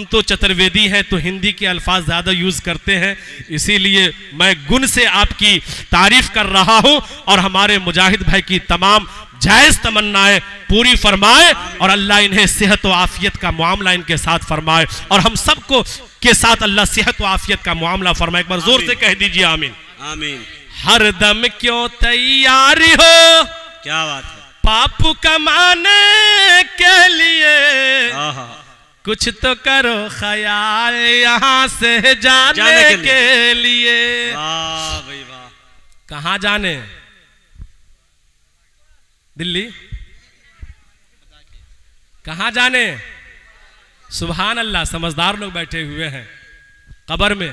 तो चतुर्वेदी हैं, तो हिंदी के अल्फाज ज़्यादा यूज़ करते हैं, इसीलिए मैं गुण से आपकी तारीफ कर रहा हूं। और हमारे मुजाहिद भाई की तमाम जायज़ तमन्नाएं पूरी फरमाए, और अल्लाह इन्हें सेहत व आफियत का मामला इनके साथ फरमाए, और हम सबको के साथ अल्लाह सेहत व आफियत का मामला फरमाए। एक बार जोर से कह दीजिए आमीन। आमीन। हर दम क्यों तैयार हो, क्या बात है, पाप कमाने के लिए, कुछ तो करो ख्याल यहाँ से जाने के लिए। वाह भाई वाह। कहाँ जाने? दिल्ली? कहाँ जाने? सुभान अल्लाह, समझदार लोग बैठे हुए हैं। कब्र में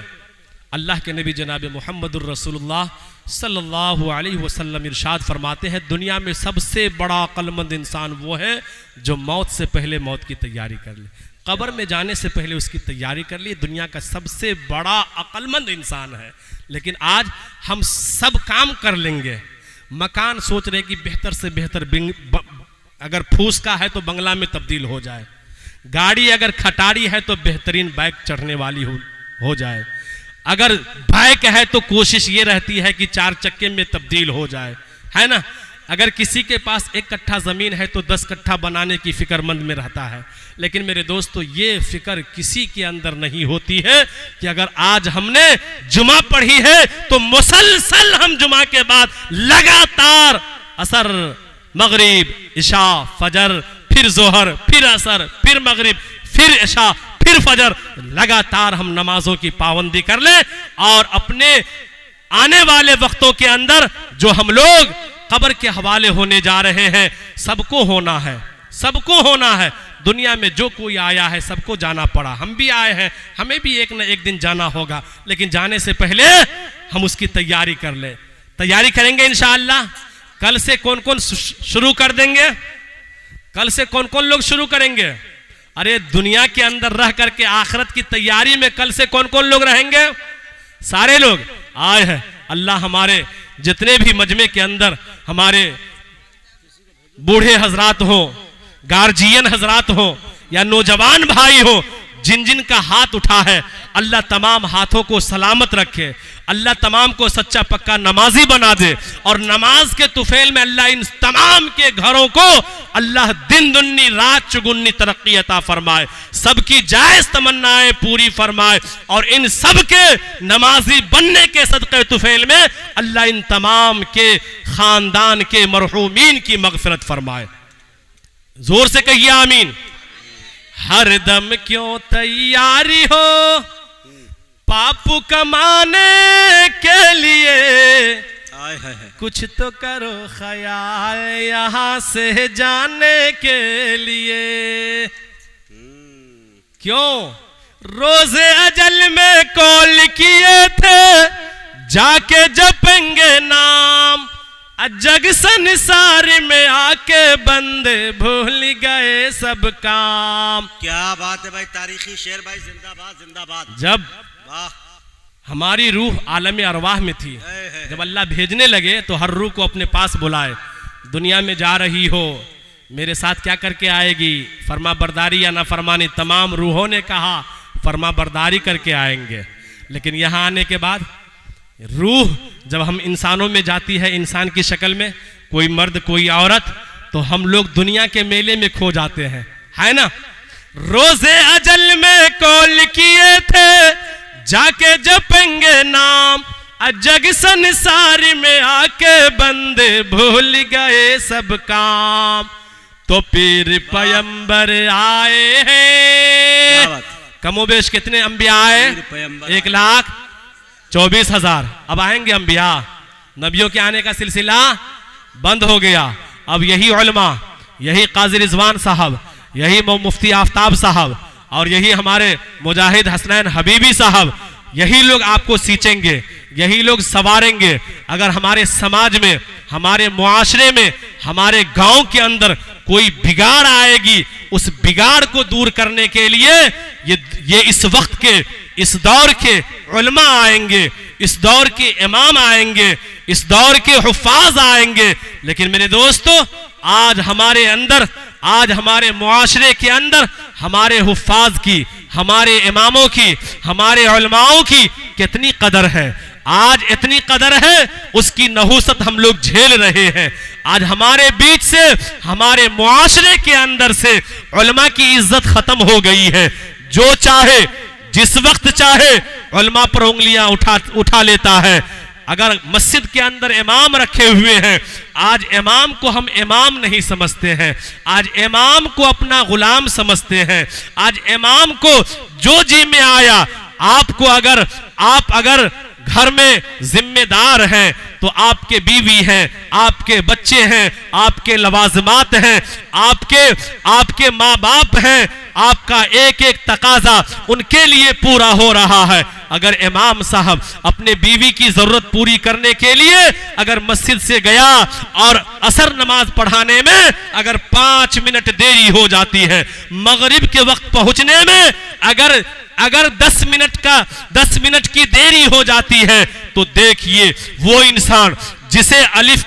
अल्लाह के नबी जनाब मुहम्मदुर रसूलुल्लाह सल्लल्लाहु अलैहि वसल्लम इरशाद फरमाते हैं, दुनिया में सबसे बड़ा अक्लमंद इंसान वो है जो मौत से पहले मौत की तैयारी कर ले, कब्र में जाने से पहले उसकी तैयारी कर ली। दुनिया का सबसे बड़ा अक्लमंद इंसान है। लेकिन आज हम सब काम कर लेंगे, मकान सोच रहे कि बेहतर से बेहतर, अगर फूस का है तो बंगला में तब्दील हो जाए, गाड़ी अगर खटारी है तो बेहतरीन बाइक चढ़ने वाली हो जाए, अगर बाइक है तो कोशिश ये रहती है कि 4 चक्के में तब्दील हो जाए, है ना। अगर किसी के पास 1 कट्ठा ज़मीन है तो 10 कट्ठा बनाने की फिक्रमंद में रहता है। लेकिन मेरे दोस्तों ये फिक्र किसी के अंदर नहीं होती है कि अगर आज हमने जुमा पढ़ी है तो मुसलसल हम जुमा के बाद लगातार असर, मगरिब, इशा, फजर, फिर जोहर, फिर असर, फिर मगरिब, फिर इशा, फिर फजर, लगातार हम नमाजों की पाबंदी कर ले, और अपने आने वाले वक्तों के अंदर जो हम लोग कब्र के हवाले होने जा रहे हैं, सबको होना है, सबको होना है। दुनिया में जो कोई आया है सबको जाना पड़ा, हम भी आए हैं, हमें भी एक न एक दिन जाना होगा, लेकिन जाने से पहले हम उसकी तैयारी कर ले। तैयारी करेंगे इंशाअल्लाह। कल से कौन कौन शुरू कर देंगे? कल से कौन कौन लोग शुरू करेंगे? अरे दुनिया के अंदर रह करके आखिरत की तैयारी में कल से कौन कौन लोग रहेंगे? सारे लोग आए हैं। अल्लाह हमारे जितने भी मजमे के अंदर हमारे बूढ़े हजरात हो, गार्जियन हजरात हो या नौजवान भाई हो, जिन जिन का हाथ उठा है, अल्लाह तमाम हाथों को सलामत रखे, अल्लाह तमाम को सच्चा पक्का नमाजी बना दे, और नमाज के तुफेल में अल्लाह इन तमाम के घरों को अल्लाह दिन दुन्नी रात चुगुन्नी तरक्की अता फरमाए, सबकी जायज तमन्नाएं पूरी फरमाए, और इन सब के नमाजी बनने के सदक़े तुफेल में अल्लाह इन तमाम के खानदान के मरहूमीन की मगफिरत फरमाए। जोर से कहिए आमीन। हर दम क्यों तैयारी हो पापू कमाने के लिए, कुछ तो करो ख्याल यहाँ से जाने के लिए। क्यों? रोजे अजल में कॉल किए थे, जाके जपेंगे नाम, जग संसार में आके बंदे भूल गए सब काम। क्या बात है भाई, तारीखी शेर भाई, जिंदाबाद जिंदाबाद। जब हमारी रूह आलम अरवाह में थी, जब अल्लाह भेजने लगे तो हर रूह को अपने पास बुलाए। दुनिया में जा रही हो, मेरे साथ क्या करके आएगी? फरमा बरदारी या नाफरमानी। तमाम रूहों ने कहा फरमा बरदारी करके आएंगे, लेकिन यहाँ आने के बाद रूह जब हम इंसानों में जाती है, इंसान की शक्ल में, कोई मर्द कोई औरत, तो हम लोग दुनिया के मेले में खो जाते हैं, है ना। रोजे अजल में कॉल किए थे, जाके जपेंगे नाम, जग संसार में आके बंदे भूल गए सब काम। तो पीर पैगंबर आए हैं, कमोबेश कितने अंबिया आए? 1,24,000। अब आएंगे अंबिया। नबियों के आने का सिलसिला बंद हो गया। अब यही उलमा, यही काजी रिजवान साहब, यही मुफ्ती आफ्ताब साहब, और यही हमारे मुजाहिद हसनैन हबीबी साहब, यही लोग आपको सींचेंगे, यही लोग संवारेंगे। अगर हमारे समाज में, हमारे मुआशरे में, हमारे गांव के अंदर कोई बिगाड़ आएगी, उस बिगाड़ को दूर करने के लिए ये इस वक्त के, इस दौर के उलमा आएंगे, इस दौर के इमाम आएंगे, इस दौर के हुफ्फाज आएंगे। लेकिन मेरे दोस्तों, आज हमारे अंदर, आज हमारे मुआशरे के अंदर हमारे हुफ्फाज की, हमारे इमामों की, हमारे उलमाओं की कितनी कदर है। आज इतनी कदर है, उसकी नहूसत हम लोग झेल रहे हैं। आज हमारे बीच से, हमारे मुआशरे के अंदर से उलमा की इज्जत खत्म हो गई है। जो चाहे जिस वक्त चाहे उलमा पर उंगलियां उठा लेता है। अगर मस्जिद के अंदर इमाम रखे हुए हैं, आज इमाम को हम इमाम नहीं समझते हैं, आज इमाम को अपना गुलाम समझते हैं। आज इमाम को जो जी में आया, आपको आप अगर घर में जिम्मेदार हैं तो आपके बीवी हैं, आपके बच्चे हैं, आपके लवाजमात हैं, आपके माँ बाप हैं, आपका एक एक तकाजा उनके लिए पूरा हो रहा है। अगर इमाम साहब अपने बीवी की जरूरत पूरी करने के लिए अगर मस्जिद से गया और असर नमाज पढ़ाने में अगर 5 मिनट देरी हो जाती है, मगरिब के वक्त पहुंचने में अगर 10 मिनट की देरी हो जाती है, तो देखिए वो इंसान जिसे अलिफ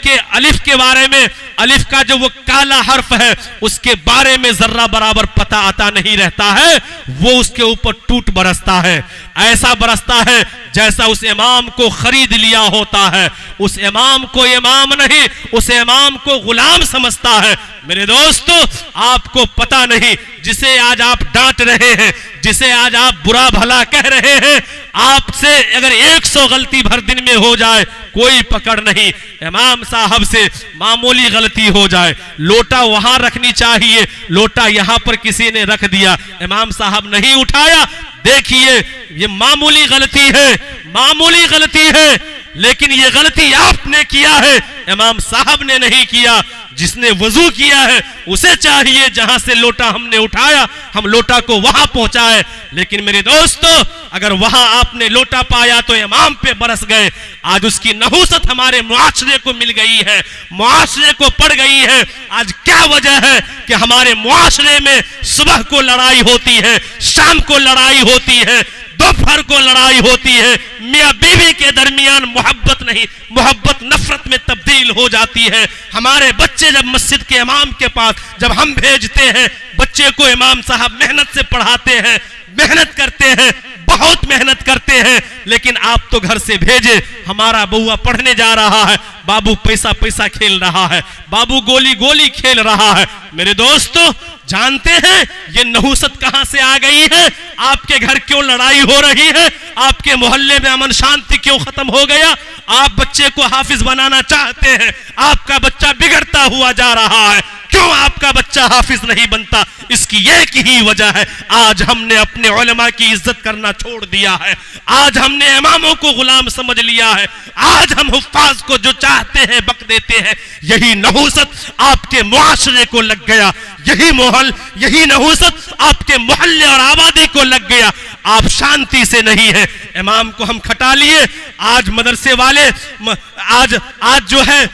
के बारे में, अलिफ का जो वो काला हर्फ है उसके बारे में जर्रा बराबर पता आता नहीं रहता है, वो उसके ऊपर टूट बरसता है। ऐसा बरसता है जैसा उस इमाम को खरीद लिया होता है। उस इमाम को इमाम नहीं, उस इमाम को गुलाम समझता है। मेरे दोस्तों, आपको पता नहीं, जिसे आज आप डांट रहे हैं, जिसे आज आप बुरा भला कह रहे हैं, आपसे अगर 100 गलती भर दिन में हो जाए कोई पकड़ नहीं। इमाम साहब से मामूली गलती हो जाए, लोटा वहां रखनी चाहिए, लोटा यहां पर किसी ने रख दिया, इमाम साहब नहीं उठाया, देखिए ये मामूली गलती है, मामूली गलती है, लेकिन ये गलती आपने किया है, इमाम साहब ने नहीं किया। जिसने वजू किया है उसे चाहिए जहां से लोटा हमने उठाया हम लोटा को वहां पहुंचाए। लेकिन मेरे दोस्तों, अगर वहां आपने लोटा पाया तो इमाम पे बरस गए। आज उसकी नहूसत हमारे मुआशरे को मिल गई है, मुआशरे को पड़ गई है। आज क्या वजह है कि हमारे मुआशरे में सुबह को लड़ाई होती है, शाम को लड़ाई होती है, दोपहर को लड़ाई होती है, मियां बीवी के दरमियान मोहब्बत नहीं, मोहब्बत नफरत में तब्दील हो जाती है। हमारे बच्चे जब मस्जिद के इमाम के पास जब हम भेजते हैं, बच्चे को इमाम साहब मेहनत से पढ़ाते हैं, मेहनत करते हैं, बहुत मेहनत करते हैं, लेकिन आप तो घर से भेजे, हमारा बउआ पढ़ने जा रहा है, बाबू पैसा पैसा खेल रहा है, बाबू गोली गोली खेल रहा है। मेरे दोस्तों, जानते हैं ये नहूसत कहां से आ गई है? आपके घर क्यों लड़ाई हो रही है? आपके मोहल्ले में अमन शांति क्यों खत्म हो गया? आप बच्चे को हाफिज बनाना चाहते हैं, आपका बच्चा बिगड़ता हुआ जा रहा है। क्यों आपका बच्चा हाफिज नहीं बनता? इसकी एक ही वजह है, आज हमने अपने उलमा की इज्जत करना छोड़ दिया है, आज हमने इमामों को गुलाम समझ लिया है, आज हम हुफ्फाज को जो चाहते हैं बक देते हैं। यही नहूसत आपके मुआशरे को लग गया, यही नहूसत आपके मोहल्ले और आबादी को लग गया। आप शांति से नहीं है, इमाम को हम खटा लिए। आज मदरसे वाले आज जो है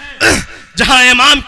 जहां इमाम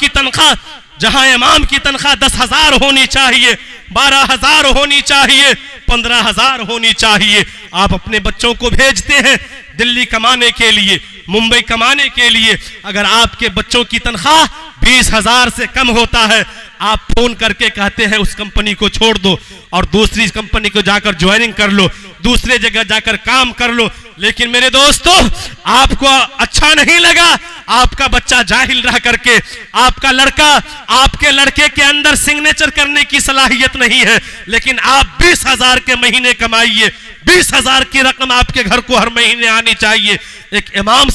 की तनख्वाह 10,000 होनी चाहिए, 12,000 होनी चाहिए, 15,000 होनी चाहिए, आप अपने बच्चों को भेजते हैं दिल्ली कमाने के लिए, मुंबई कमाने के लिए। अगर आपके बच्चों की तनख्वाह 20,000 से कम होता है, आप फोन करके कहते हैं उस कंपनी को छोड़ दो और दूसरी कंपनी को जाकर ज्वाइनिंग कर लो, दूसरे जगह जाकर काम कर लो। लेकिन मेरे दोस्तों, आपको अच्छा नहीं लगा, आपका बच्चा जाहिल रह करके, आपके लड़के के अंदर सिग्नेचर करने की सलाहियत नहीं है, लेकिन आप 20,000 के महीने कमाइए, 20,000 की रकम आपके घर को हर महीने आनी चाहिए। एक इमाम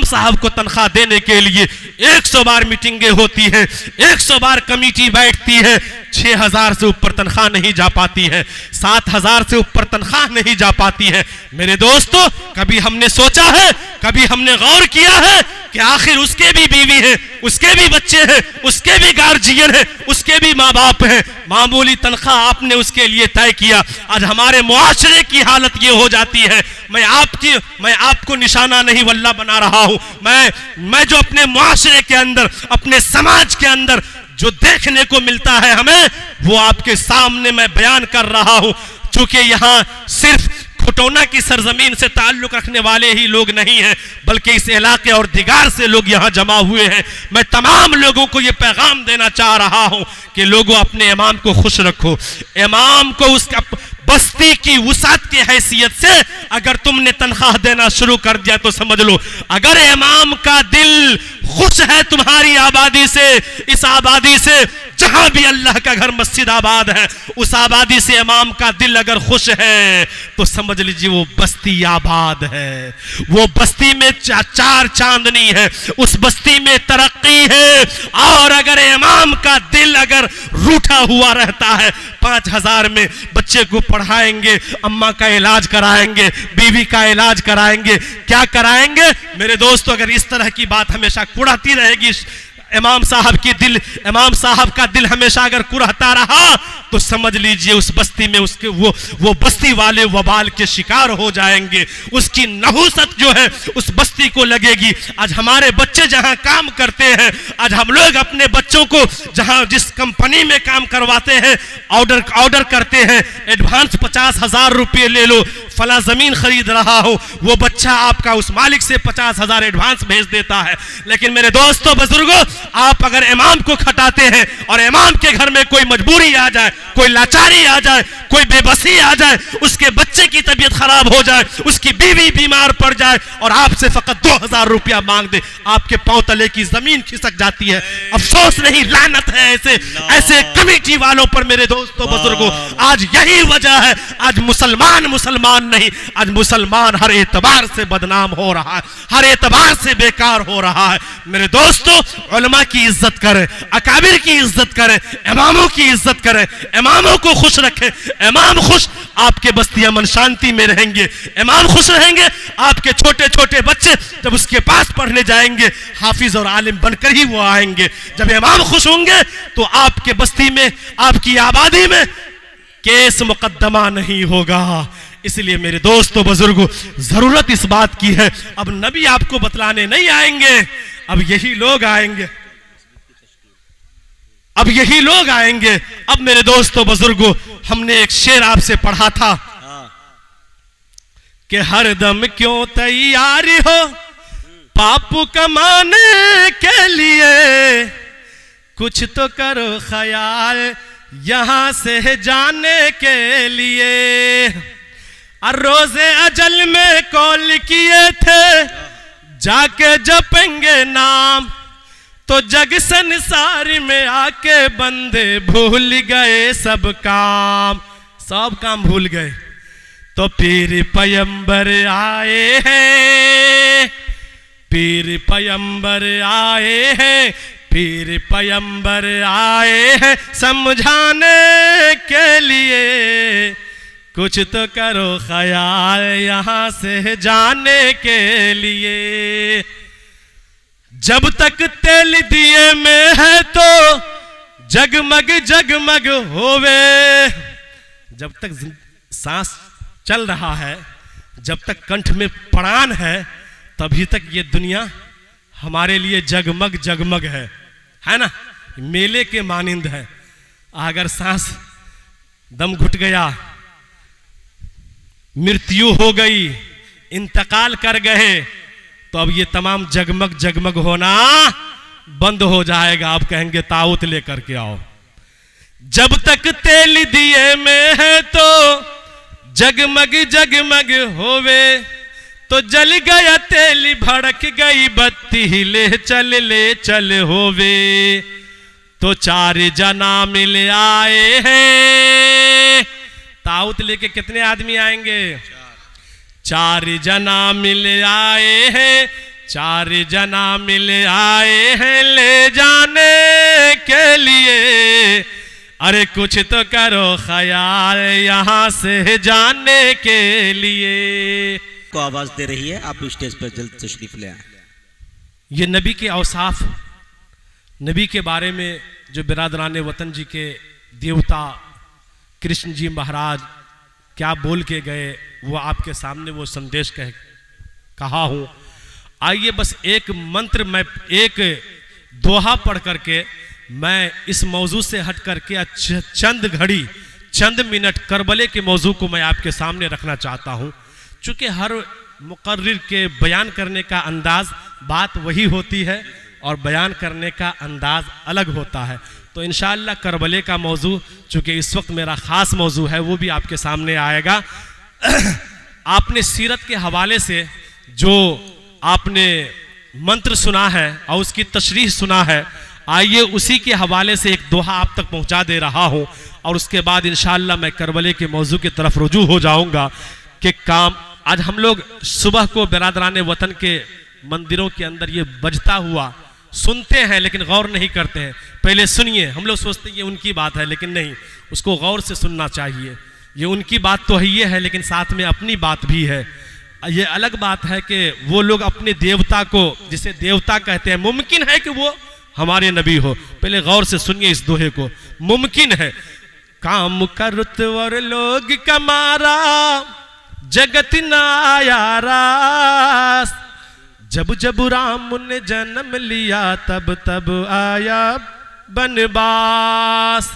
साहब को तनख्वाह देने के लिए 100 बार मीटिंगें होती हैं, 100 बार कमेटी बैठती है, 6,000 से ऊपर तनख्वाह नहीं जा पाती है, 7,000 से ऊपर तनख्वाह नहीं जा पाती है। मेरे दोस्तों, कभी हमने सोचा है, कभी हमने गौर किया है कि आखिर उसके भी बीवी है, उसके भी बच्चे हैं, उसके भी गार्जियन है, उसके भी माँ बाप हैं। मामूली तनख्वाह आपने उसके लिए तय किया। आज हमारे मुआशरे की हालत ये हो जाती है। मैं आपको निशाना नहीं वल्ला बना रहा हूं, मैं जो अपने मुआशरे के अंदर, अपने समाज के अंदर जो देखने को मिलता है हमें, वो आपके सामने मैं बयान कर रहा हूं। चूंकि यहां सिर्फ खुटौना की सरजमीन से ताल्लुक रखने वाले ही लोग नहीं हैं, बल्कि इस इलाके और दिगार से लोग यहाँ जमा हुए हैं। मैं तमाम लोगों को ये पैगाम देना चाह रहा हूँ कि लोगों, अपने इमाम को खुश रखो। इमाम को उसका बस्ती की वसात की हैसियत से अगर तुमने तनख्वाह देना शुरू कर दिया तो समझ लो, अगर इमाम का दिल खुश है तुम्हारी आबादी से, इस आबादी से, जहां भी अल्लाह का घर मस्जिद आबाद है, उस आबादी से इमाम का दिल अगर खुश है तो समझ लीजिए वो बस्ती आबाद है, वो बस्ती में चार चांदनी है, उस बस्ती में तरक्की है। और अगर इमाम का दिल अगर रूठा हुआ रहता है, 5,000 में बच्चे को पढ़ाएंगे, अम्मा का इलाज कराएंगे, बीवी का इलाज कराएंगे, क्या कराएंगे? मेरे दोस्तों, अगर इस तरह की बात हमेशा कुढ़ाती रहेगी, इमाम साहब का दिल हमेशा अगर कुरहता रहा तो समझ लीजिए उस बस्ती में उसके वो बस्ती वाले वबाल के शिकार हो जाएंगे। उसकी नहूसत जो है उस बस्ती को लगेगी। आज हमारे बच्चे जहां काम करते हैं, आज हम लोग अपने बच्चों को जिस कंपनी में काम करवाते हैं, ऑर्डर करते हैं, एडवांस 50,000 रुपये ले लो, फला जमीन खरीद रहा हो, वो बच्चा आपका उस मालिक से 50,000 एडवांस भेज देता है। लेकिन मेरे दोस्तों बुजुर्गों, आप अगर इमाम को खटाते हैं और इमाम के घर में कोई मजबूरी आ जाए, कोई लाचारी आ जाए, कोई बेबसी आ जाए, उसके बच्चे की तबीयत खराब हो जाए, उसकी बीवी बीमार पड़ जाए और आपसे फकत 2,000 रुपया मांग दे, आपके पांव तले की जमीन खिसक जाती है। अफसोस नहीं, लानत है ऐसे कमेटी वालों पर। मेरे दोस्तों बुजुर्गों, आज यही वजह है, आज मुसलमान नहीं, आज मुसलमान हर एतबार से बदनाम हो रहा है, हर एतबार से बेकार हो रहा है। मेरे दोस्तों, उलमा की इज्जत करें, अकाबिर की इज्जत करें, इमामों की इज्जत करें, इमामों को खुश रखें, इमाम खुश, आपके बस्ती अमन शांति में रहेंगे। इमाम खुश रहेंगे, आपके छोटे छोटे बच्चे जब उसके पास पढ़ने जाएंगे हाफिज और आलिम बनकर ही वो आएंगे। जब इमाम खुश होंगे तो आपके बस्ती में, आपकी आबादी में केस मुकद्दमा नहीं होगा। इसलिए मेरे दोस्तों बुजुर्गों, जरूरत इस बात की है, अब नबी आपको बतलाने नहीं आएंगे, अब यही लोग आएंगे, अब यही लोग आएंगे। अब मेरे दोस्तों बुजुर्गों, हमने एक शेर आपसे पढ़ा था कि हर दम क्यों तैयारी हो पाप कमाने के लिए, कुछ तो करो ख्याल यहां से जाने के लिए। और रोजे अजल में कॉल किए थे जाके जपेंगे नाम, तो जग संसार में आके बंदे भूल गए सब काम भूल गए। तो पीर पैगंबर आए हैं, पीर पैगंबर आए हैं, पीर पैगंबर आए हैं समझाने के लिए, कुछ तो करो ख्याल यहां से जाने के लिए। जब तक तेल दिए में है तो जगमग जगमग होवे, जब तक सांस चल रहा है, जब तक कंठ में प्राण है, तभी तक ये दुनिया हमारे लिए जगमग जगमग है ना, मेले के मानिंद है। अगर सांस दम घुट गया, मृत्यु हो गई, इंतकाल कर गए, तो अब ये तमाम जगमग जगमग होना बंद हो जाएगा। आप कहेंगे ताऊत लेकर के आओ। जब तक तेल दिए में है तो जगमग जगमग होवे, तो जल गया तेल भड़क गई बत्ती, ले चल होवे। तो चार जना मिल आए हैं, ताऊत लेके कितने आदमी आएंगे? चार जना मिल आए हैं, चार जना मिल आए हैं ले जाने के लिए। अरे कुछ तो करो ख्याल यहां से जाने के लिए। को आवाज दे रही है, आप स्टेज पर जल्द तशरीफ ले आए। ये नबी के औसाफ, नबी के बारे में जो बिरादरान वतन जी के देवता कृष्ण जी महाराज क्या बोल के गए, वो आपके सामने वो संदेश कहा हूं। आइए बस एक मंत्र, मैं एक दोहा पढ़ करके मैं इस मौजू से हट करके चंद घड़ी, चंद मिनट करबले के मौजू को मैं आपके सामने रखना चाहता हूं। चूंकि हर मुकर्रिर के बयान करने का अंदाज बात वही होती है और बयान करने का अंदाज अलग होता है। तो इंशाअल्लाह करबले का मौजू, चूंकि इस वक्त मेरा ख़ास मौजू है, वो भी आपके सामने आएगा। आपने सीरत के हवाले से जो आपने मंत्र सुना है और उसकी तशरीह सुना है, आइए उसी के हवाले से एक दोहा आप तक पहुंचा दे रहा हूं, और उसके बाद इंशाअल्लाह मैं करबले के मौजू की तरफ रुजू हो जाऊंगा। कि काम आज हम लोग सुबह को बिरादरान वतन के मंदिरों के अंदर ये बजता हुआ सुनते हैं, लेकिन गौर नहीं करते हैं। पहले सुनिए, हम लोग सोचते हैं ये उनकी बात है, लेकिन नहीं, उसको गौर से सुनना चाहिए। ये उनकी बात तो है, ये है, लेकिन साथ में अपनी बात भी है। ये अलग बात है कि वो लोग अपने देवता को, जिसे देवता कहते हैं, मुमकिन है कि वो हमारे नबी हो। पहले गौर से सुनिए इस दोहे को। मुमकिन है काम करत और लोग कमारा, जगत न आया रास। जब जब राम ने जन्म लिया, तब तब आया बनवास।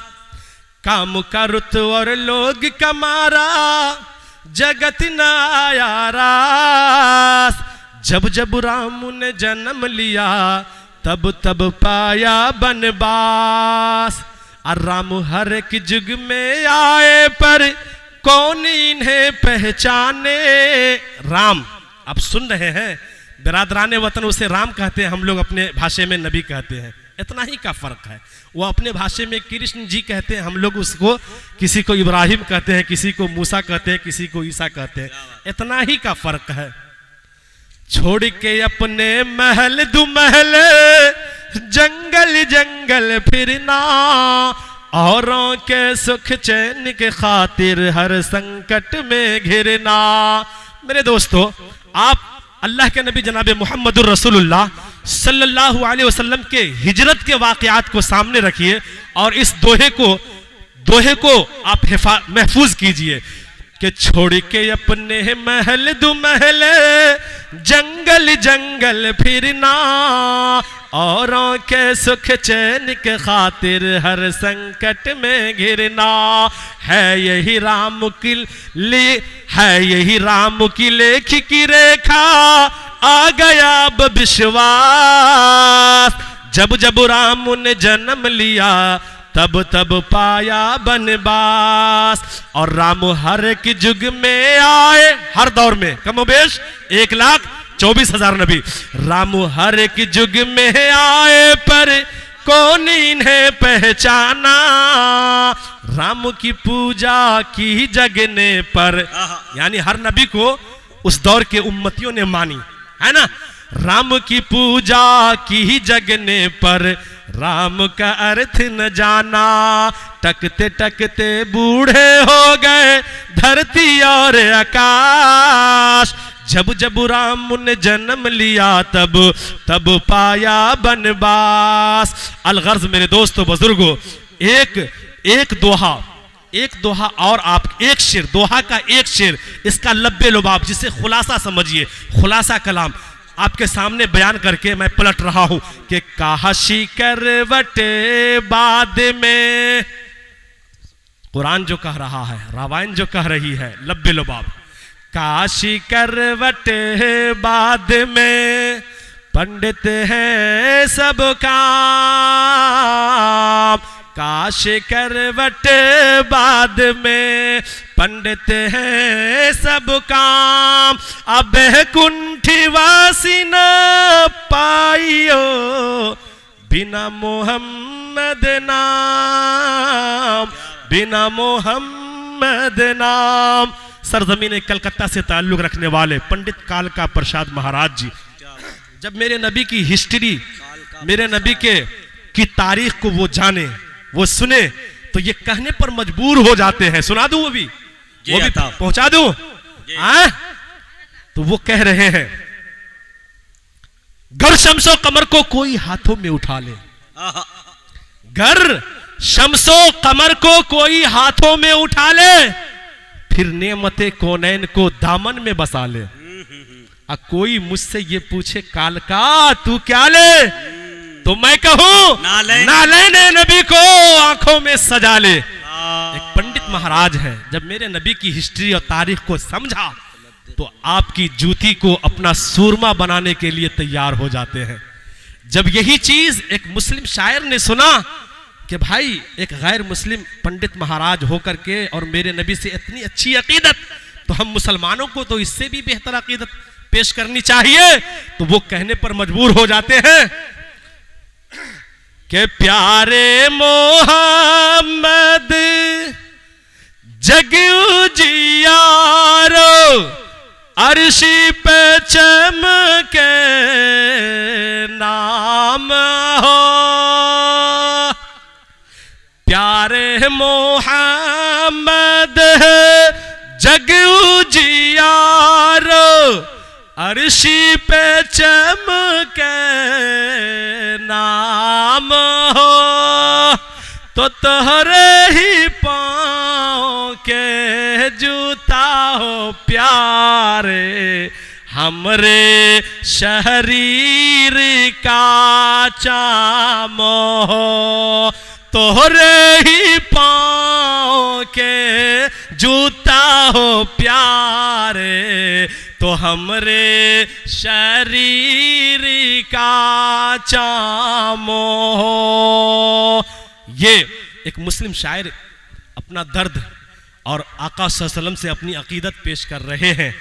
काम करत और लोग कमारा, जगत न आया रास। जब जब राम ने जन्म लिया, तब तब पाया बनवास। और राम हर एक जुग में आए, पर कौन इन्हें पहचाने। राम आप सुन रहे हैं, बिरादरान वतन उसे राम कहते हैं, हम लोग अपने भाषा में नबी कहते हैं। इतना ही का फर्क है। वो अपने भाषा में कृष्ण जी कहते हैं, हम लोग उसको, किसी को इब्राहिम कहते हैं, किसी को मूसा कहते हैं, किसी को ईसा कहते हैं। इतना ही का फर्क है। छोड़ के अपने महल दुमहल, जंगल जंगल फिरना, औरों के सुख चैन के खातिर हर संकट में घिरना। मेरे दोस्तों, आप अल्लाह के नबी जनाब मोहम्मदुर रसूलुल्लाह सल्लल्लाहु अलैहि वसल्लम के हिजरत के वाक़यात को सामने रखिए और इस दोहे को आप महफूज कीजिए कि छोड़ के अपने महल दो महल जंगल जंगल फिरना, औरों के सुख चैन के खातिर हर संकट में घिरना। है यही राम की लेख की रेखा, आ गया अब विश्वास। जब जब राम ने जन्म लिया तब तब पाया बनवास। और राम हर एक युग में आए, हर दौर में कमोबेश 1,24,000 नबी। राम हर एक युग में आए पर कौन इन्हें पहचाना। राम की पूजा की जगने पर, यानी हर नबी को उस दौर के उम्मतियों ने मानी, है ना। राम की पूजा की जगने पर राम का अर्थ न जाना। टकते टकते बूढ़े हो गए धरती और आकाश। जब जब राम ने जन्म लिया तब तब पाया बनवास। अलगर्ज मेरे दोस्तों बुजुर्गों, एक दोहा और आप एक शेर, दोहा का एक शेर, इसका लब्बे लुबाब, जिसे खुलासा समझिए, खुलासा कलाम आपके सामने बयान करके मैं पलट रहा हूं कि काशी करवटे बाद में, कुरान जो कह रहा है, रामायण जो कह रही है, लब्बे लुबाब। काशी करवटे बाद में पंडित हैं सब काम। काशी करवट बाद में पंडित हैं सब काम। अब कुंठी वासी न पाइयो बिना मोहम्मद नाम, बिना मोहम्मद नाम। सरजमीन कलकत्ता से ताल्लुक रखने वाले पंडित काल का प्रसाद महाराज जी जब मेरे नबी की हिस्ट्री, मेरे नबी की तारीख को वो जाने, वो सुने, तो ये कहने पर मजबूर हो जाते हैं। सुना दूं वो भी पहुंचा दूं? तो वो कह रहे हैं, गर शम्सो कमर को कोई हाथों में उठा ले, गर शम्सो कमर को कोई हाथों में उठा ले, फिर नेमते कौनैन को दामन में बसा ले। कोई मुझसे ये पूछे काल का तू क्या ले, तो मैं कहूं नालैने नबी को आंखों में सजा ले। एक पंडित महाराज है, जब मेरे नबी की हिस्ट्री और तारीख को समझा तो आपकी जूती को अपना सूरमा बनाने के लिए तैयार हो जाते हैं। जब यही चीज एक मुस्लिम शायर ने सुना कि भाई एक गैर मुस्लिम पंडित महाराज होकर के और मेरे नबी से इतनी अच्छी अकीदत, तो हम मुसलमानों को तो इससे भी बेहतर अकीदत पेश करनी चाहिए, तो वो कहने पर मजबूर हो जाते हैं कि प्यारे मोहम्मद जग उजियारो अर्शी पे चमके नाम हो। प्यारे मोहम्मद जग उजियारो अर्शी पे चमके नाम हो, तो तोहरे ही पाँव के जूता हो प्यारे हमरे शरीर का चाम हो। तोहरे ही पाँव के जूता हो प्यारे तो हमरे शरीर का चामो हो। ये एक मुस्लिम शायर अपना दर्द और आका सल्लल्लाहु अलैहि वसल्लम से अपनी अकीदत पेश कर रहे हैं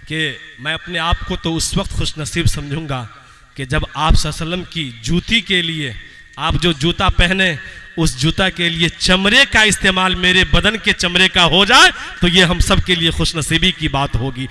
कि मैं अपने आप को तो उस वक्त खुश नसीब समझूंगा कि जब आप सल्लल्लाहु अलैहि वसल्लम की जूती के लिए, आप जो जूता पहने उस जूता के लिए चमड़े का इस्तेमाल मेरे बदन के चमड़े का हो जाए, तो ये हम सब के लिए खुशनसीबी की बात होगी।